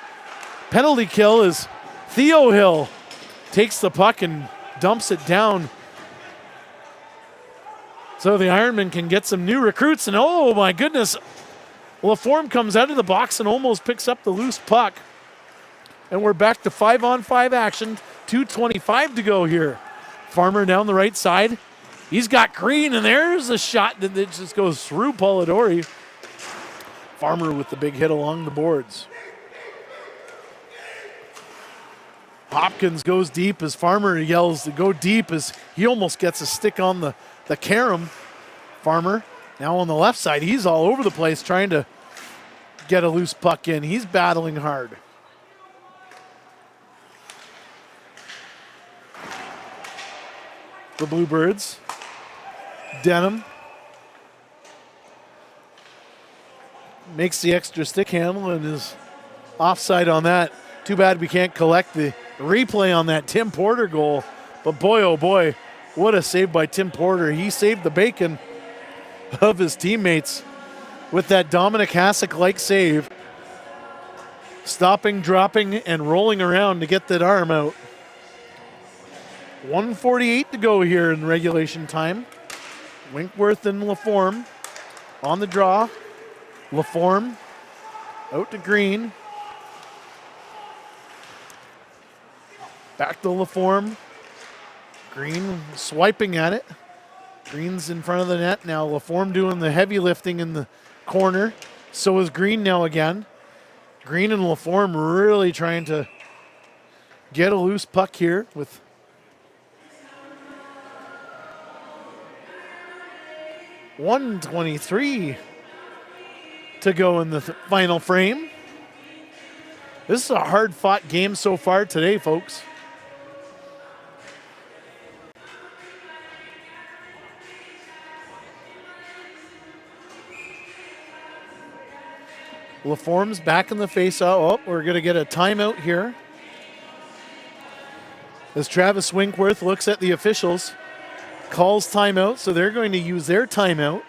penalty kill as Theo Hill takes the puck and dumps it down. So the Ironmen can get some new recruits. And oh my goodness, Laforme comes out of the box and almost picks up the loose puck. And we're back to 5-on-5 action. 2:25 to go here. Farmer down the right side. He's got Green, and there's a shot that just goes through Polidori. Farmer with the big hit along the boards. Hopkins goes deep as Farmer yells to go deep as he almost gets a stick on the carom. Farmer now on the left side. He's all over the place trying to get a loose puck in. He's battling hard. The Bluebirds. Denham makes the extra stick handle and is offside on that. Too bad we can't collect the replay on that Tim Porter goal. But boy, oh boy, what a save by Tim Porter. He saved the bacon of his teammates with that Dominic Hasek-like save. Stopping, dropping, and rolling around to get that arm out. 1:48 to go here in regulation time. Winkworth and Laforme on the draw. Laforme out to Green. Back to Laforme. Green swiping at it. Green's in front of the net now. Laforme doing the heavy lifting in the corner. So is Green now again. Green and Laforme really trying to get a loose puck here with 1:23 to go in the final frame. This is a hard-fought game so far today, folks. Laforme's back in the face-off. Oh, we're going to get a timeout here. As Travis Winkworth looks at the officials, calls timeout, so they're going to use their timeout.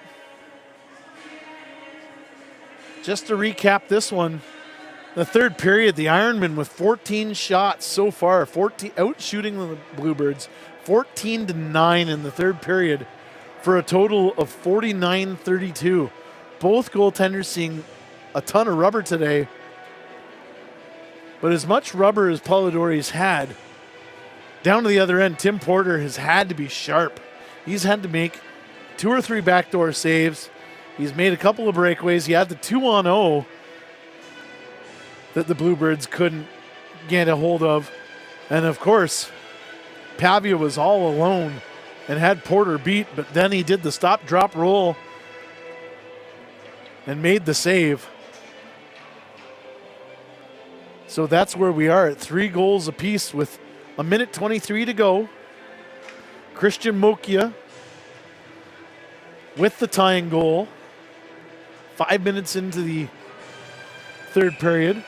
Just to recap this one, the third period, the Ironmen with 14 shots so far, 14 out shooting the Bluebirds, 14-9 in the third period for a total of 49-32. Both goaltenders seeing a ton of rubber today, but as much rubber as Polidori's had, down to the other end, Tim Porter has had to be sharp. He's had to make 2 or 3 backdoor saves. He's made a couple of breakaways. He had the 2-on-0 that the Bluebirds couldn't get a hold of. And of course, Pavia was all alone and had Porter beat, but then he did the stop, drop, roll and made the save. So that's where we are at 3 goals apiece with 1:23 to go. Christian Mokia with the tying goal. 5 minutes into the third period.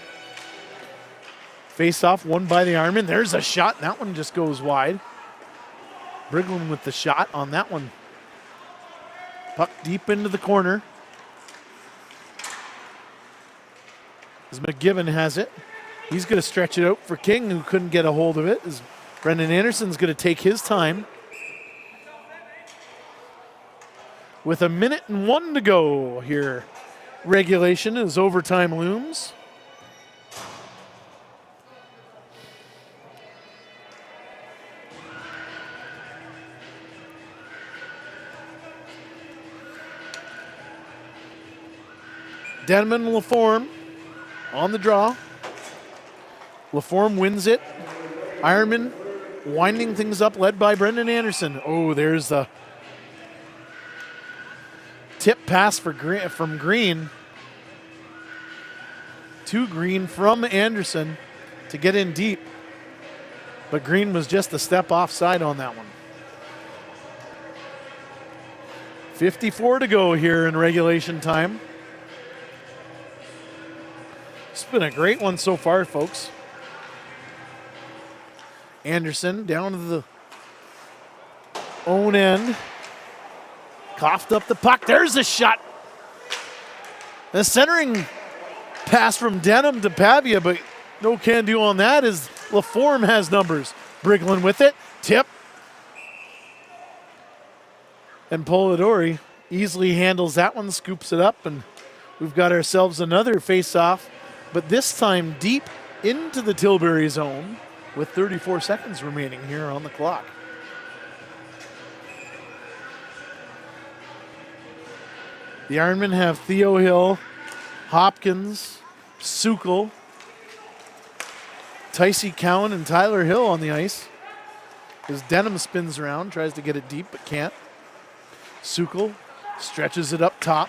Face-off won by the Ironmen. There's a shot. That one just goes wide. Briglin with the shot on that one. Puck deep into the corner. As McGibbon has it. He's going to stretch it out for King, who couldn't get a hold of it. As Brendan Anderson's going to take his time. With 1:01 to go here. Regulation as overtime looms. Denman Laforme on the draw. Laforme wins it. Ironman winding things up, led by Brendan Anderson. Oh, there's the tip pass from Green to Green from Anderson to get in deep. But Green was just a step offside on that one. 54 to go here in regulation time. It's been a great one so far, folks. Anderson down to the own end. Coughed up the puck. There's a shot. The centering pass from Denham to Pavia, but no can do on that as Laforme has numbers. Briglin with it. Tip. And Polidori easily handles that one, scoops it up, and we've got ourselves another face-off, but this time deep into the Tilbury zone with 34 seconds remaining here on the clock. The Ironmen have Theo Hill, Hopkins, Sukal, Tycee Cowan, and Tyler Hill on the ice. As Denham spins around, tries to get it deep, but can't. Sukal stretches it up top.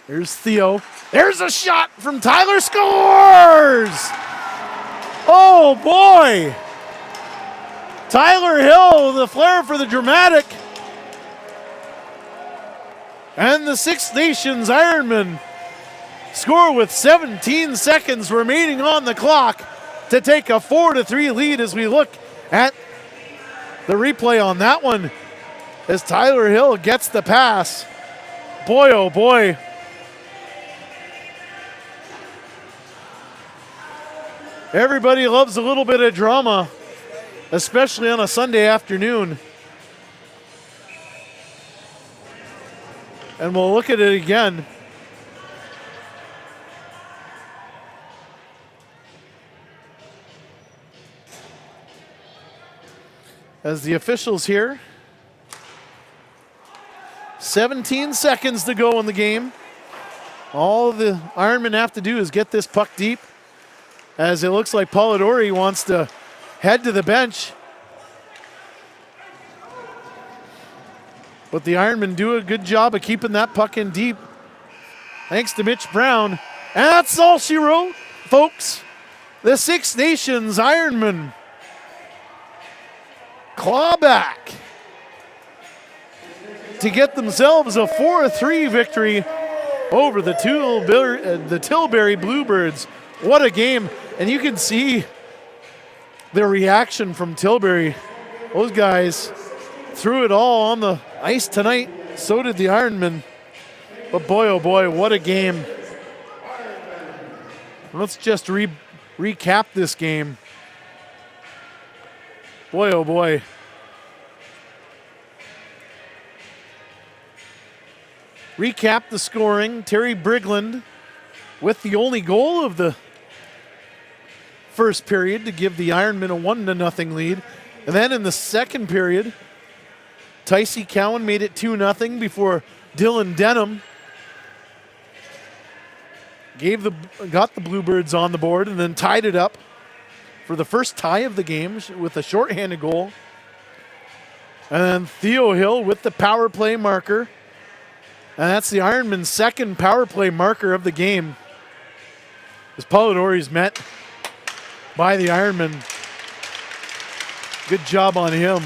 There's Theo. There's a shot from Tyler. Scores! Oh, boy! Tyler Hill, the flair for the dramatic. And the Six Nations Ironmen score with 17 seconds remaining on the clock to take a 4-3 lead as we look at the replay on that one as Tyler Hill gets the pass. Boy, oh boy. Everybody loves a little bit of drama, especially on a Sunday afternoon. And we'll look at it again. As the officials here, 17 seconds to go in the game. All the Ironmen have to do is get this puck deep, as it looks like Polidori wants to head to the bench. But the Ironmen do a good job of keeping that puck in deep, thanks to Mitch Brown. And that's all she wrote, folks. The Six Nations Ironmen claw back to get themselves a 4-3 victory over the Tilbury Bluebirds. What a game. And you can see the reaction from Tilbury. Those guys threw it all on the ice tonight. So did the Ironmen. But boy, oh boy, what a game. Let's just recap this game. Boy, oh boy. Recap the scoring. Terry Brigland with the only goal of the first period to give the Ironmen a 1-0 lead. And then in the second period, Tycee Cowan made it 2-0 before Dylan Denham got the Bluebirds on the board and then tied it up for the first tie of the game with a shorthanded goal. And then Theo Hill with the power play marker. And that's the Ironman's second power play marker of the game. As Polidori's met by the Ironman. Good job on him.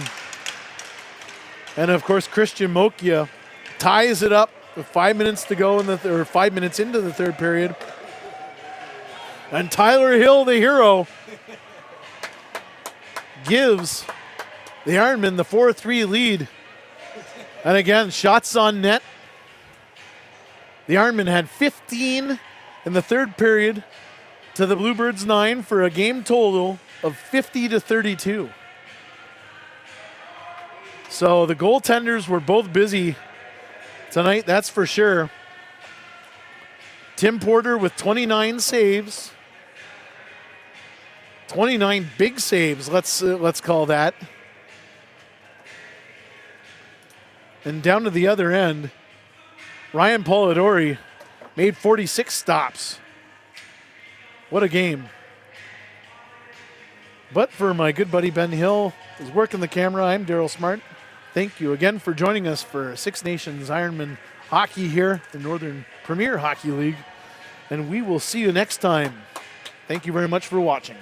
And of course, Christian Mokia ties it up with 5 minutes to go or 5 minutes into the third period. And Tyler Hill, the hero, gives the Ironmen the 4-3 lead. And again, shots on net. The Ironmen had 15 in the third period to the Bluebirds 9 for a game total of 50-32. So the goaltenders were both busy tonight, that's for sure. Tim Porter with 29 saves. 29 big saves, let's call that. And down to the other end, Ryan Polidori made 46 stops. What a game. But for my good buddy Ben Hill, who's working the camera, I'm Daryl Smart. Thank you again for joining us for Six Nations Ironman hockey here in Northern Premier Hockey League. And we will see you next time. Thank you very much for watching.